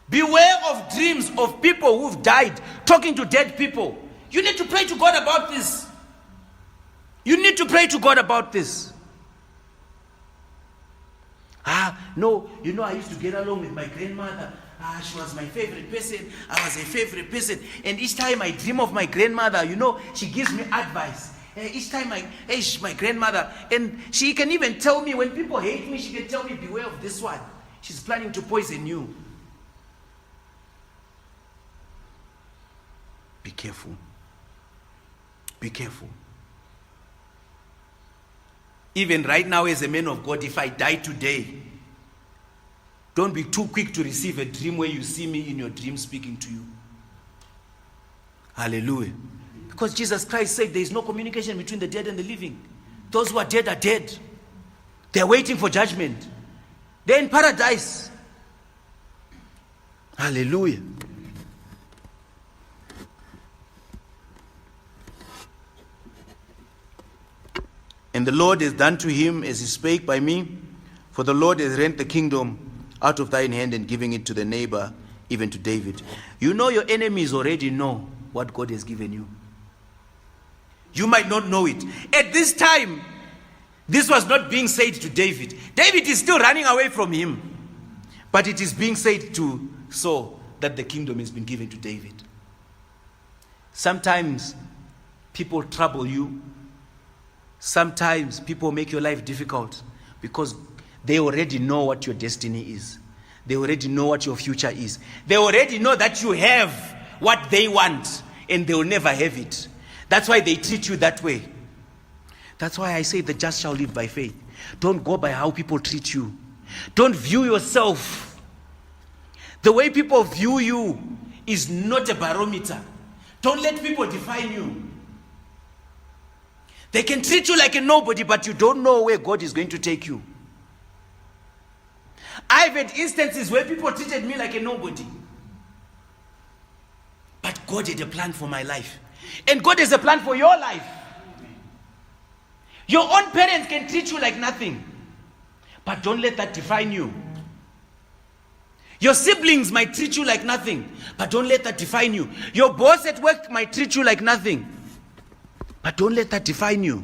Beware of dreams of people who've died, talking to dead people. You need to pray to God about this. You need to pray to God about this. No, I used to get along with my grandmother. She was my favorite person. I was a favorite person. And each time I dream of my grandmother, she gives me advice. Each time she's my grandmother. And she can even tell me, when people hate me, she can tell me, beware of this one. She's planning to poison you. Be careful. Be careful. Even right now, as a man of God, if I die today, don't be too quick to receive a dream where you see me in your dream speaking to you. Hallelujah. Because Jesus Christ said there is no communication between the dead and the living. Those who are dead. They're waiting for judgment. They're in paradise. Hallelujah. And the Lord has done to him as he spake by me, for the Lord has rent the kingdom out of thine hand and giving it to the neighbor, even to David. Your enemies already know what God has given you. You might not know it. At this time, this was not being said to David. David is still running away from him. But it is being said to Saul that the kingdom has been given to David. Sometimes people trouble you. Sometimes people make your life difficult because they already know what your destiny is. They already know what your future is. They already know that you have what they want and they will never have it. That's why they treat you that way. That's why I say the just shall live by faith. Don't go by how people treat you. Don't view yourself. The way people view you is not a barometer. Don't let people define you. They can treat you like a nobody, but you don't know where God is going to take you. I've had instances where people treated me like a nobody. But God had a plan for my life. And God has a plan for your life. Your own parents can treat you like nothing. But don't let that define you. Your siblings might treat you like nothing. But don't let that define you. Your boss at work might treat you like nothing. But don't let that define you.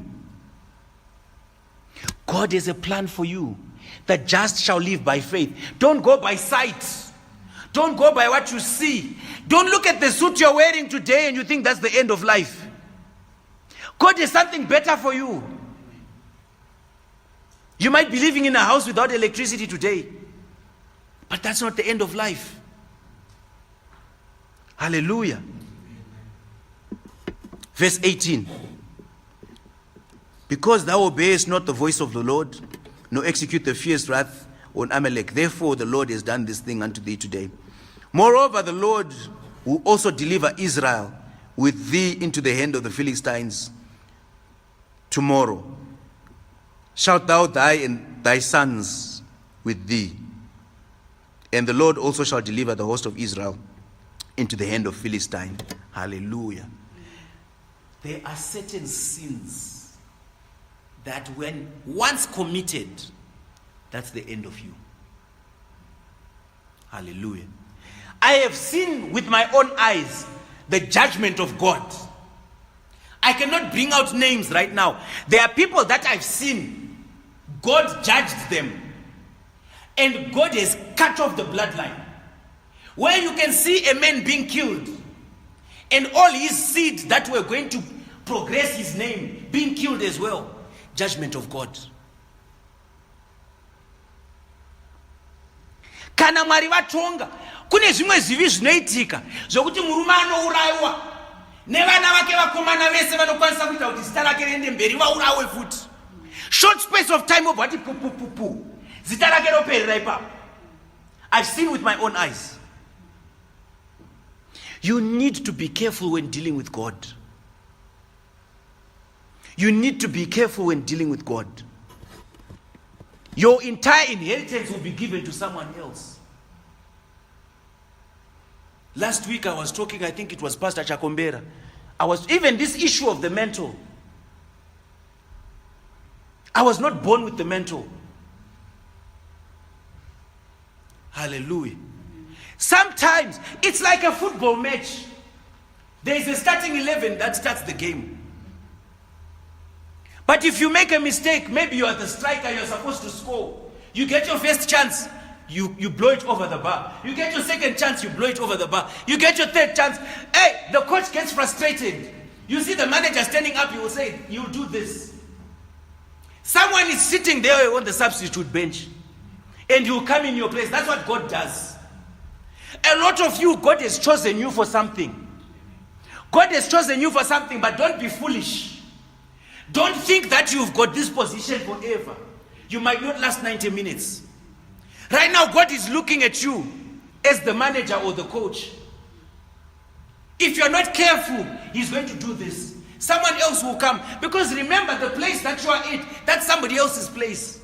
God has a plan for you. The just shall live by faith. Don't go by sight. Don't go by what you see. Don't look at the suit you're wearing today and you think that's the end of life. God has something better for you. You might be living in a house without electricity today. But that's not the end of life. Hallelujah. Verse 18. Because thou obeyest not the voice of the Lord, nor execute the fierce wrath on Amalek, therefore the Lord has done this thing unto thee today. Moreover, the Lord will also deliver Israel with thee into the hand of the Philistines tomorrow. Shalt thou die and thy sons with thee. And the Lord also shall deliver the host of Israel into the hand of Philistine. Hallelujah. There are certain sins that when once committed, that's the end of you. Hallelujah. I have seen with my own eyes the judgment of God. I cannot bring out names right now. There are people that I've seen, God judged them. And God has cut off the bloodline. Where you can see a man being killed, and all his seed that were going to progress his name being killed as well. Judgment of God. Kana Mwari vatonga, kune zvimwe zivi zvinoitika zvokuti murume anourayiwa nevana vake vakomana vese vanokwanisa kuita kuti zita rake riende mberi vaurawe futi. Short space of time obva ati pupupupu zita rake roperera ipapo. I've seen with my own eyes. You need to be careful when dealing with God. You need to be careful when dealing with God. Your entire inheritance will be given to someone else. Last week I was talking, I think it was Pastor Chakombera. Even this issue of the mantle. I was not born with the mantle. Hallelujah. Sometimes it's like a football match. There is a starting 11 that starts the game. But if you make a mistake, maybe you are the striker, you're supposed to score. You get your first chance, you blow it over the bar. You get your second chance, you blow it over the bar. You get your third chance. Hey, the coach gets frustrated. You see the manager standing up, he will say, you'll do this. Someone is sitting there on the substitute bench and he will come in your place. That's what God does. A lot of you, God has chosen you for something. God has chosen you for something, but don't be foolish. Don't think that you've got this position forever. You might not last 90 minutes. Right now, God is looking at you as the manager or the coach. If you're not careful, he's going to do this. Someone else will come. Because remember, the place that you are in, that's somebody else's place.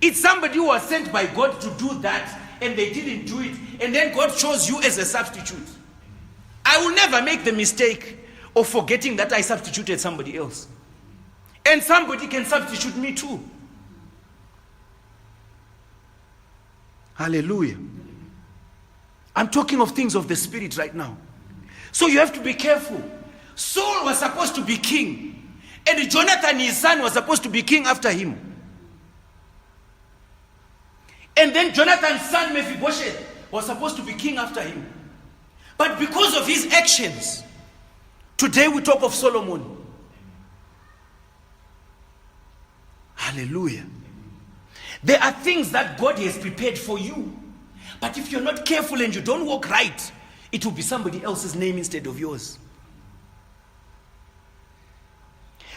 It's somebody who was sent by God to do that, and they didn't do it. And then God chose you as a substitute. I will never make the mistake of forgetting that I substituted somebody else. And somebody can substitute me too. Hallelujah. I'm talking of things of the Spirit right now. So you have to be careful. Saul was supposed to be king. And Jonathan, his son, was supposed to be king after him. And then Jonathan's son, Mephibosheth, was supposed to be king after him. But because of his actions, today we talk of Solomon. Hallelujah. There are things that God has prepared for you. But if you're not careful and you don't walk right, it will be somebody else's name instead of yours.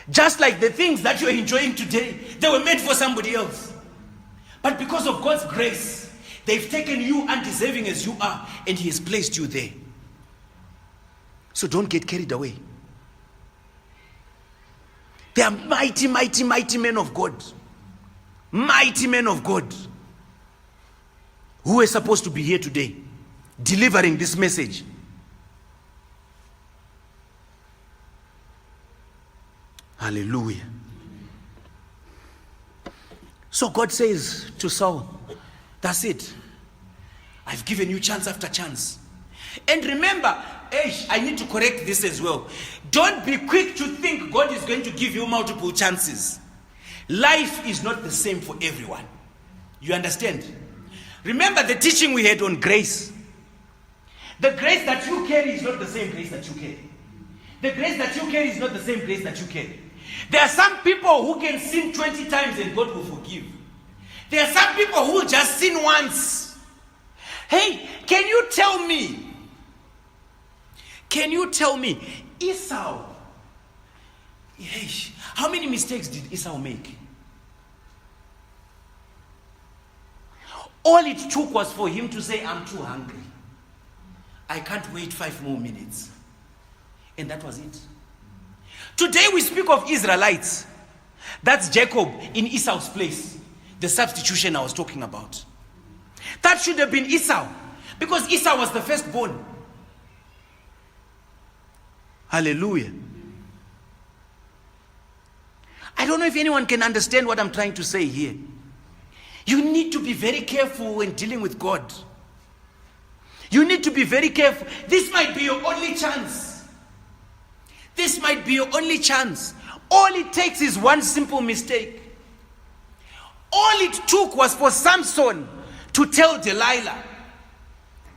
Just like the things that you're enjoying today, they were meant for somebody else. But because of God's grace, they've taken you undeserving as you are, and He has placed you there. So don't get carried away. They are mighty, mighty, mighty men of God. Mighty men of God. Who are supposed to be here today, delivering this message. Hallelujah. So God says to Saul, that's it. I've given you chance after chance. And remember, I need to correct this as well. Don't be quick to think God is going to give you multiple chances. Life is not the same for everyone. You understand? Remember the teaching we had on grace. The grace that you carry is not the same grace that you carry. The grace that you carry is not the same grace that you carry. There are some people who can sin 20 times and God will forgive. There are some people who will just sin once. Hey, can you tell me, Esau, how many mistakes did Esau make? All it took was for him to say, I'm too hungry. I can't wait 5 more minutes. And that was it. Today we speak of Israelites. That's Jacob in Esau's place. The substitution I was talking about. That should have been Esau. Because Esau was the firstborn. Hallelujah. I don't know if anyone can understand what I'm trying to say here. You need to be very careful when dealing with God. You need to be very careful. This might be your only chance. This might be your only chance. All it takes is one simple mistake. All it took was for Samson to tell Delilah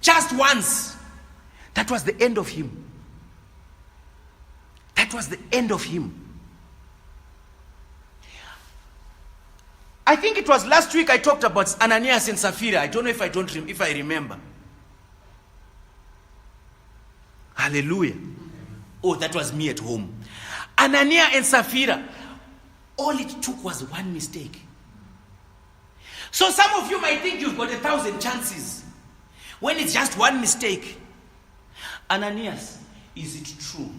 just once. That was the end of him. That was the end of him. I think it was last week I talked about Ananias and Sapphira. I don't know if I remember. Hallelujah. Oh, that was me at home. Ananias and Sapphira. All it took was one mistake. So some of you might think you've got 1,000 chances. When it's just one mistake. Ananias, is it true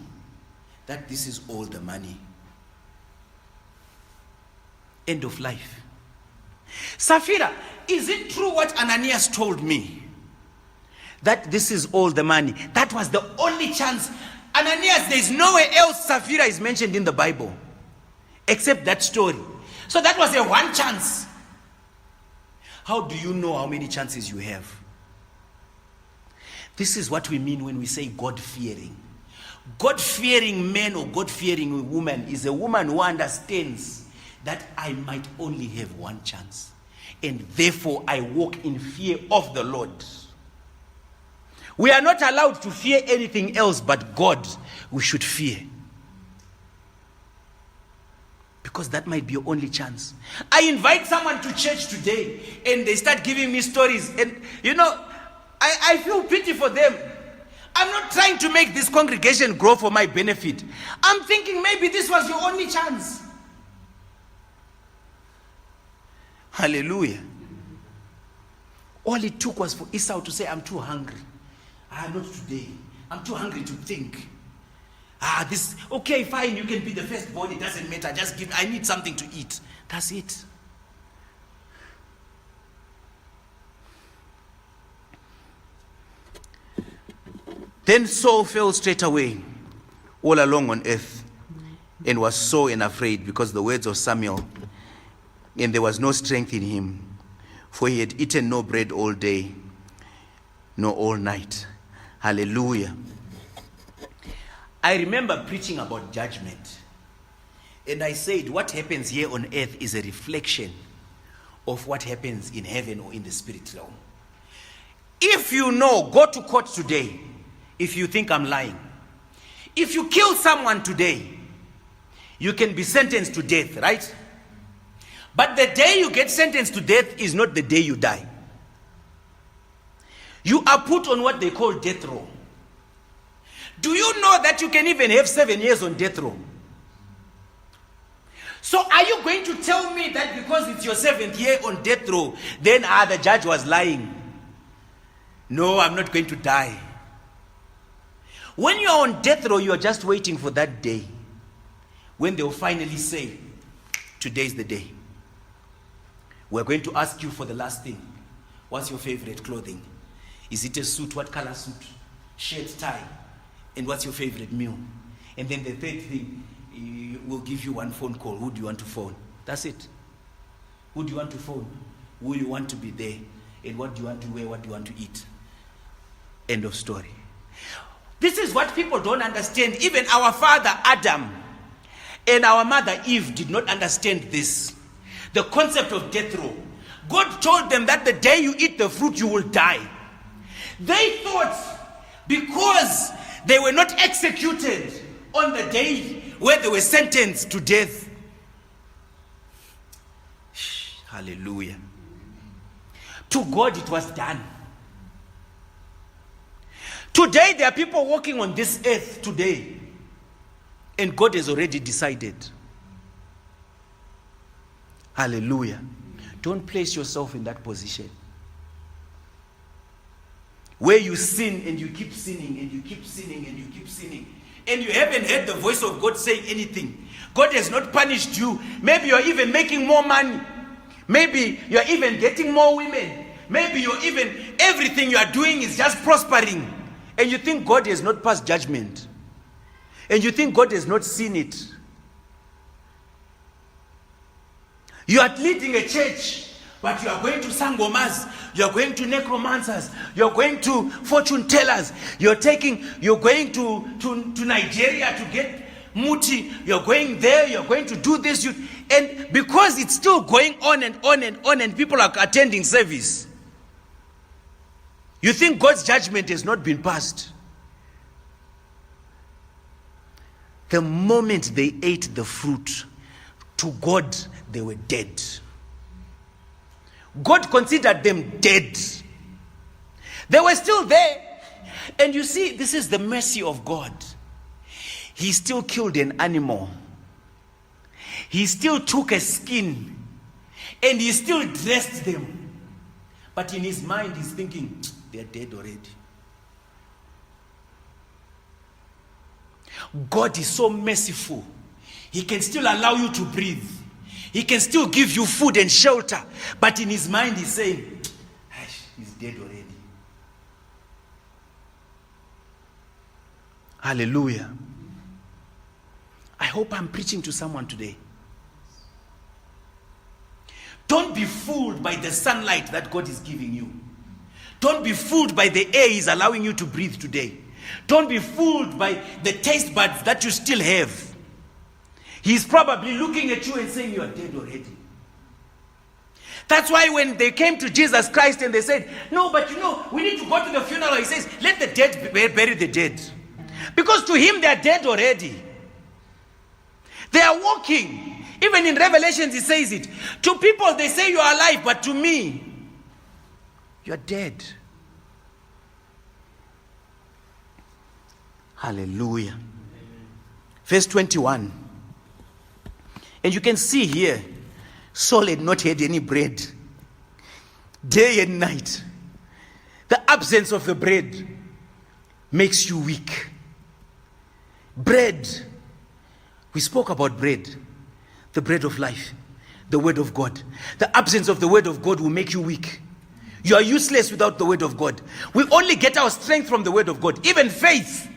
that this is all the money? End of life. Sapphira, is it true what Ananias told me? That this is all the money. That was the only chance. Ananias, there is nowhere else Sapphira is mentioned in the Bible except that story. So that was a one chance. How do you know how many chances you have? This is what we mean when we say God-fearing. God-fearing man or God-fearing woman is a woman who understands that I might only have one chance. And therefore I walk in fear of the Lord. We are not allowed to fear anything else but God. We should fear. Because that might be your only chance. I invite someone to church today and they start giving me stories. And I feel pity for them. I'm not trying to make this congregation grow for my benefit. I'm thinking maybe this was your only chance. Hallelujah. All it took was for Esau to say, I'm too hungry. Not today. I'm too hungry to think. Okay, fine, you can be the firstborn. It doesn't matter. I need something to eat. That's it. Then Saul fell straight away all along on earth and was sore and afraid because the words of Samuel, and there was no strength in him, for he had eaten no bread all day, nor all night. Hallelujah. I remember preaching about judgment, and I said what happens here on earth is a reflection of what happens in heaven or in the spirit realm. If you know, go to court today. If you think I'm lying, if you kill someone today, you can be sentenced to death, right? But the day you get sentenced to death is not the day you die. You are put on what they call death row. Do you know that you can even have 7 years on death row? So are you going to tell me that because it's your 7th year on death row, then the judge was lying? No, I'm not going to die. When you are on death row, you are just waiting for that day when they will finally say, today's the day. We're going to ask you for the last thing. What's your favorite clothing? Is it a suit? What color suit? Shirt, tie. And what's your favorite meal? And then the third thing, we'll give you one phone call. Who do you want to phone? That's it. Who do you want to phone? Who you want to be there? And what do you want to wear? What do you want to eat? End of story. This is what people don't understand. Even our father Adam and our mother Eve did not understand this. The concept of death row. God told them that the day you eat the fruit, you will die. They thought because they were not executed on the day where they were sentenced to death. Hallelujah. To God it was done. Today there are people walking on this earth today, and God has already decided. Hallelujah. Don't place yourself in that position where you sin and you keep sinning and you keep sinning and you keep sinning, and you haven't heard the voice of God saying anything. God has not punished you. Maybe you're even making more money. Maybe you're even getting more women. Maybe everything you are doing is just prospering. And you think God has not passed judgment. And you think God has not seen it. You are leading a church, but you are going to sangomas, you are going to necromancers, you are going to fortune tellers, you're going to Nigeria to get muti, you're going there, you're going to do this, and because it's still going on and on and on, and people are attending service, you think God's judgment has not been passed. The moment they ate the fruit, to God, they were dead. God considered them dead. They were still there. And you see, this is the mercy of God. He still killed an animal. He still took a skin. And he still dressed them. But in his mind, he's thinking, They're dead already. God is so merciful. He can still allow you to breathe. He can still give you food and shelter. But in his mind, he's saying, he's dead already. Hallelujah. I hope I'm preaching to someone today. Don't be fooled by the sunlight that God is giving you. Don't be fooled by the air he's allowing you to breathe today. Don't be fooled by the taste buds that you still have. He's probably looking at you and saying you are dead already. That's why when they came to Jesus Christ and they said, no, but we need to go to the funeral. He says, let the dead bury the dead. Because to him they are dead already. They are walking. Even in Revelations he says it. To people they say you are alive, but to me, you are dead. Hallelujah. Verse 21. And you can see here, Saul had not had any bread. Day and night. The absence of the bread makes you weak. Bread. We spoke about bread. The bread of life. The word of God. The absence of the word of God will make you weak. You are useless without the word of God. We only get our strength from the word of God. Even faith.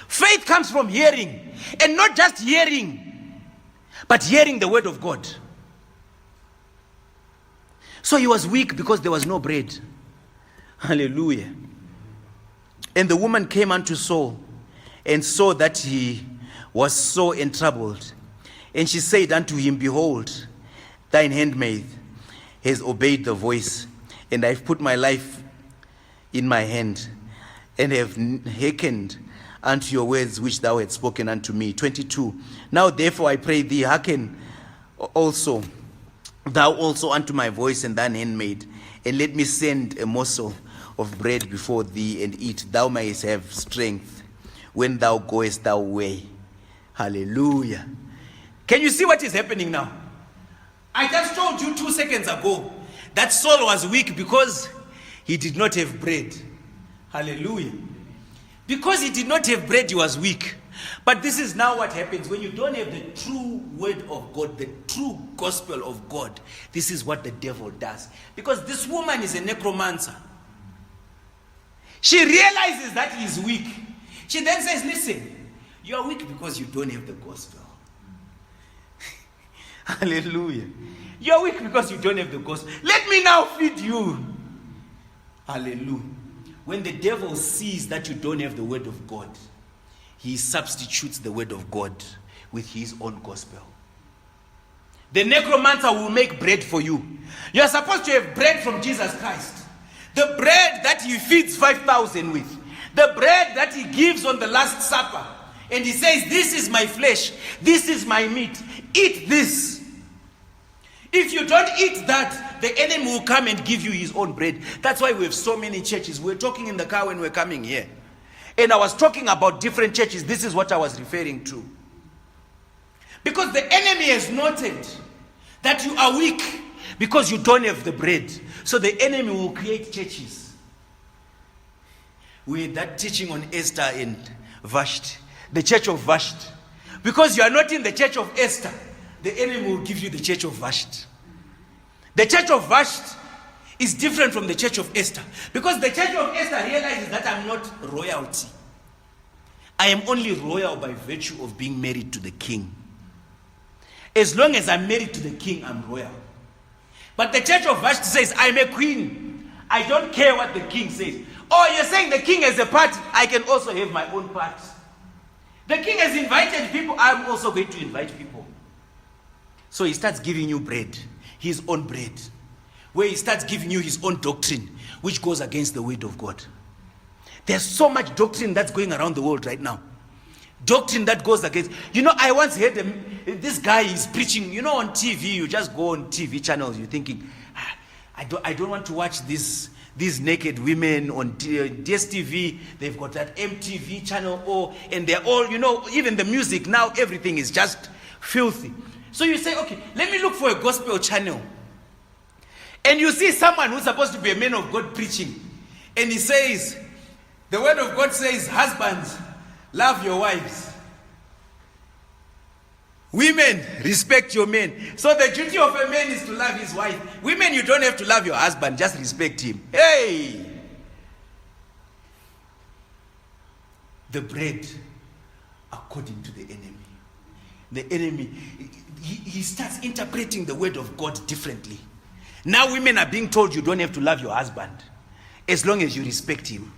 Faith comes from hearing. And not just hearing, but hearing the word of God. So he was weak because there was no bread. Hallelujah. And the woman came unto Saul and saw that he was sore and troubled. And she said unto him, behold, thine handmaid has obeyed the voice, and I have put my life in my hand, and have hearkened unto your words which thou hast spoken unto me. 22. Now therefore I pray thee, hearken also thou also unto my voice and thine handmaid, and let me send a morsel of bread before thee, and eat, thou mayest have strength when thou goest thy way. Hallelujah. Can you see what is happening now? I just told you 2 seconds ago that Saul was weak because he did not have bread. Hallelujah. Because he did not have bread, he was weak. But this is now what happens when you don't have the true word of God, the true gospel of God. This is what the devil does. Because this woman is a necromancer. She realizes that he is weak. She then says, listen, you are weak because you don't have the gospel. Hallelujah. You are weak because you don't have the gospel. Let me now feed you. Hallelujah. When the devil sees that you don't have the word of God, he substitutes the word of God with his own gospel. The necromancer will make bread for you. You are supposed to have bread from Jesus Christ. The bread that he feeds 5,000 with. The bread that he gives on the Last Supper. And he says, this is my flesh. This is my meat. Eat this. If you don't eat that, the enemy will come and give you his own bread. That's why we have so many churches. We were talking in the car when we were coming here. And I was talking about different churches. This is what I was referring to. Because the enemy has noted that you are weak because you don't have the bread. So the enemy will create churches. We had that teaching on Esther and Vashti. The church of Vashti. Because you are not in the church of Esther, the enemy will give you the church of Vashti. The church of Vashti is different from the church of Esther. Because the church of Esther realizes that I'm not royalty. I am only royal by virtue of being married to the king. As long as I'm married to the king, I'm royal. But the church of Vashti says, I'm a queen. I don't care what the king says. Oh, you're saying the king has a part. I can also have my own part. The king has invited people. I'm also going to invite people. So he starts giving you bread. His own bread. Where he starts giving you his own doctrine, which goes against the word of God. There's so much doctrine that's going around the world right now. Doctrine that goes against. I once heard this guy is preaching, on TV. You just go on TV channels. You're thinking, I don't want to watch these naked women on DSTV. They've got that MTV channel. And they're all, even the music now, everything is just filthy. So you say, okay, let me look for a gospel channel. And you see someone who's supposed to be a man of God preaching. And he says, the word of God says, husbands, love your wives. Women, respect your men. So the duty of a man is to love his wife. Women, you don't have to love your husband, just respect him. Hey! The bread according to the enemy. The enemy, he starts interpreting the word of God differently. Now women are being told you don't have to love your husband as long as you respect him.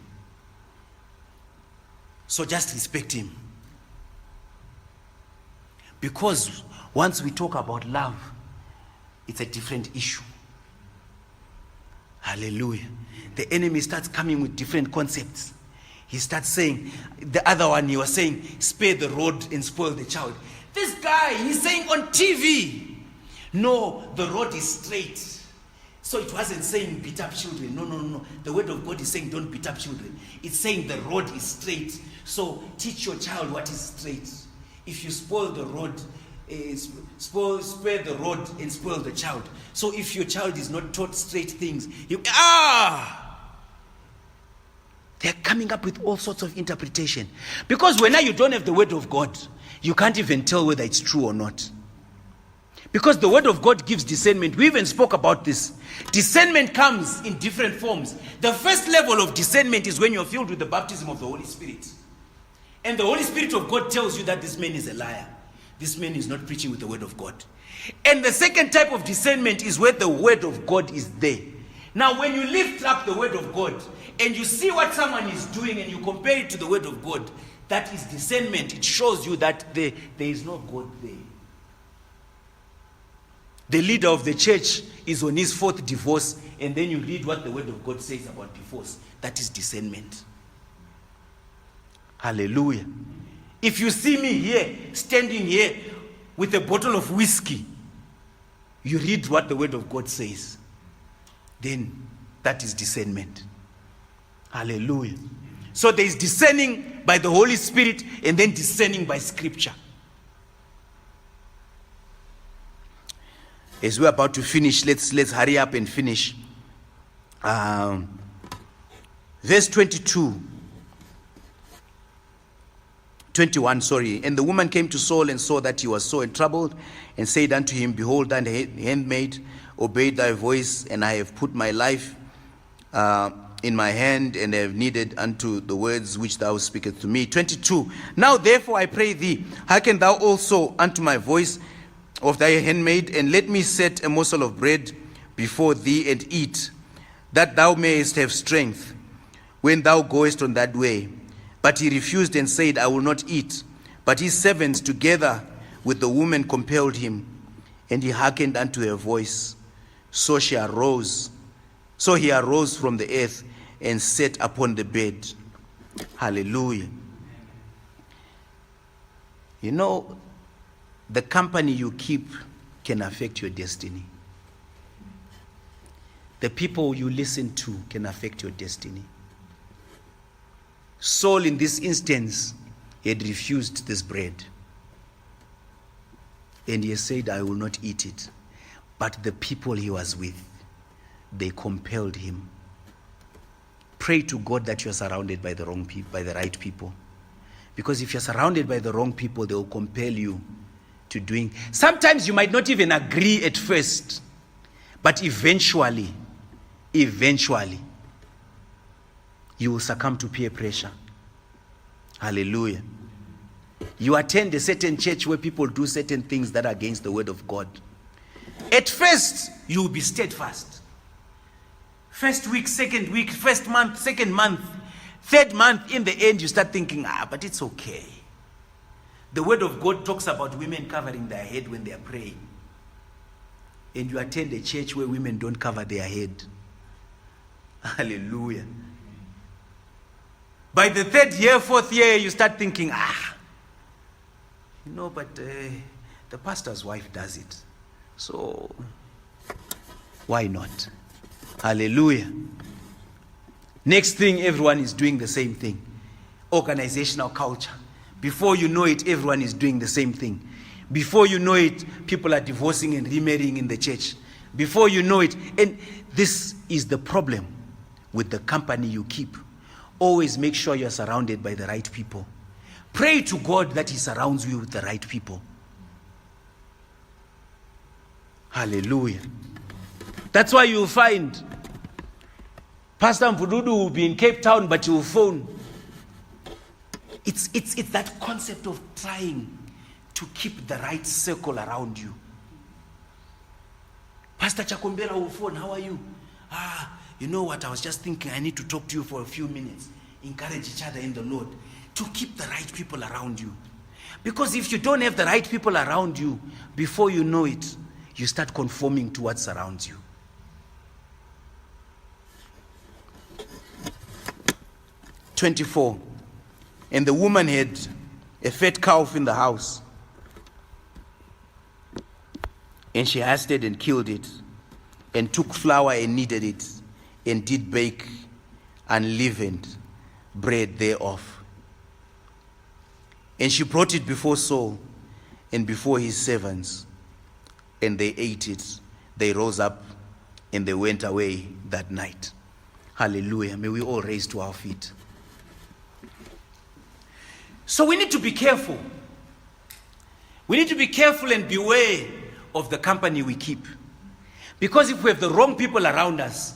So just respect him. Because once we talk about love, it's a different issue. Hallelujah. The enemy starts coming with different concepts. He starts saying, the other one he was saying, spare the rod and spoil the child. This guy, he's saying on TV, no, the road is straight. So it wasn't saying beat up children. No. The word of God is saying don't beat up children. It's saying the road is straight. So teach your child what is straight. If you spoil the road, spare the road and spoil the child. So if your child is not taught straight things, they're coming up with all sorts of interpretation. Because when you don't have the word of God, you can't even tell whether it's true or not. Because the word of God gives discernment. We even spoke about this. Discernment comes in different forms. The first level of discernment is when you're filled with the baptism of the Holy Spirit. And the Holy Spirit of God tells you that this man is a liar. This man is not preaching with the word of God. And the second type of discernment is where the word of God is there. Now, when you lift up the word of God and you see what someone is doing and you compare it to the word of God, that is discernment. It shows you that there is no God there. The leader of the church is on his 4th divorce, and then you read what the word of God says about divorce. That is discernment. Hallelujah. If you see me here, standing here with a bottle of whiskey, you read what the word of God says. Then that is discernment. Hallelujah. So there is discerning by the Holy Spirit and then discerning by Scripture. As we're about to finish, let's hurry up and finish. Verse 21, And the woman came to Saul and saw that he was sore and troubled, and said unto him, Behold, thine handmaid obeyed thy voice, and I have put my life in my hand, and have needed unto the words which thou speakest to me. 22, Now therefore I pray thee, hearken thou also unto my voice of thy handmaid, and let me set a morsel of bread before thee, and eat, that thou mayest have strength when thou goest on that way. But he refused and said, I will not eat. But his servants together with the woman compelled him, and he hearkened unto her voice. So he arose from the earth and sat upon the bed. Hallelujah. You know, the company you keep can affect your destiny. The people you listen to can affect your destiny. Saul, in this instance, had refused this bread. And he said, I will not eat it. But the people he was with, they compelled him. Pray to God that you are surrounded by the wrong people, by the right people. Because if you're surrounded by the wrong people, they will compel you to doing. Sometimes you might not even agree at first, but eventually, you will succumb to peer pressure. Hallelujah. You attend a certain church where people do certain things that are against the word of God. At first, you will be steadfast. First week, second week, first month, second month, third month, in the end, you start thinking, but it's okay. The word of God talks about women covering their head when they are praying. And you attend a church where women don't cover their head. Hallelujah. By the third year, fourth year, you start thinking, but the pastor's wife does it. So, why not? Hallelujah. Next thing, everyone is doing the same thing. Organizational culture. Before you know it, everyone is doing the same thing. Before you know it, people are divorcing and remarrying in the church. Before you know it, and this is the problem with the company you keep. Always make sure you're surrounded by the right people. Pray to God that He surrounds you with the right people. Hallelujah. That's why you'll find Pastor Mpududu will be in Cape Town, but he will phone. It's that concept of trying to keep the right circle around you. Pastor Chakumbera will phone, how are you? You know what, I was just thinking I need to talk to you for a few minutes. Encourage each other in the Lord to keep the right people around you. Because if you don't have the right people around you, before you know it, you start conforming to what surrounds you. "24. And the woman had a fat calf in the house, and she hasted and killed it, and took flour and kneaded it, and did bake unleavened bread thereof. And she brought it before Saul and before his servants, and they ate it. They rose up and they went away that night." Hallelujah. May we all raise to our feet. So we need to be careful. We need to be careful and beware of the company we keep. Because if we have the wrong people around us,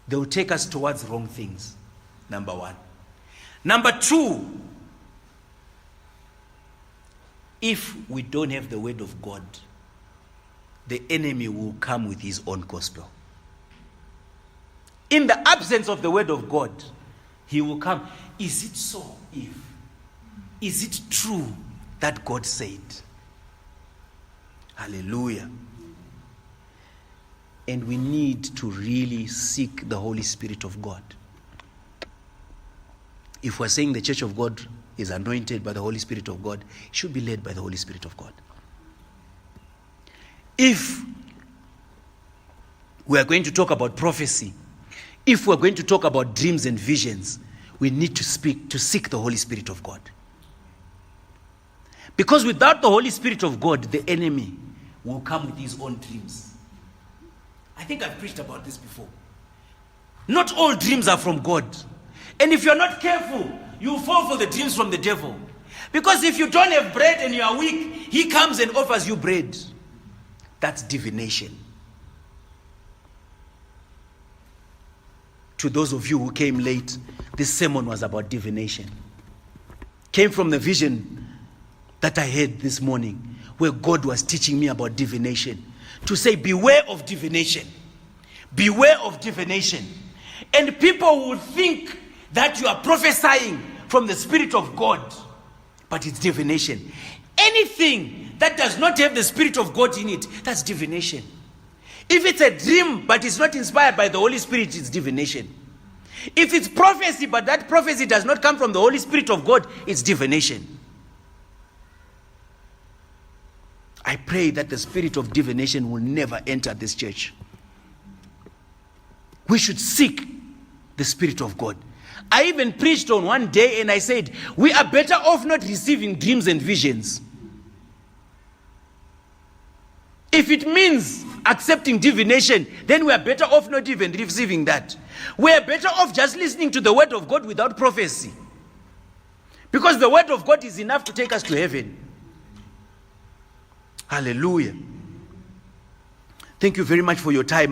they will take us towards wrong things. Number one. Number two, if we don't have the word of God, the enemy will come with his own gospel. In the absence of the word of God, he will come. Is it so? Is it true that God said? Hallelujah. And we need to really seek the Holy Spirit of God. If we're saying the church of God is anointed by the Holy Spirit of God, it should be led by the Holy Spirit of God. If we are going to talk about prophecy, if we're going to talk about dreams and visions, we need to seek the Holy Spirit of God. Because without the Holy Spirit of God, the enemy will come with his own dreams. I think I've preached about this before. Not all dreams are from God. And if you're not careful, you'll fall for the dreams from the devil. Because if you don't have bread and you are weak, he comes and offers you bread. That's divination. To those of you who came late, this sermon was about divination. Came from the vision that I had this morning, where God was teaching me about divination. To say, beware of divination. Beware of divination. And people will think that you are prophesying from the Spirit of God, but it's divination. Anything that does not have the Spirit of God in it, that's divination. If it's a dream, but it's not inspired by the Holy Spirit, it's divination. If it's prophecy, but that prophecy does not come from the Holy Spirit of God, it's divination. I pray that the spirit of divination will never enter this church. We should seek the Spirit of God. I even preached on one day and I said, we are better off not receiving dreams and visions. If it means accepting divination, then we are better off not even receiving that. We are better off just listening to the word of God without prophecy. Because the word of God is enough to take us to heaven. Hallelujah. Thank you very much for your time.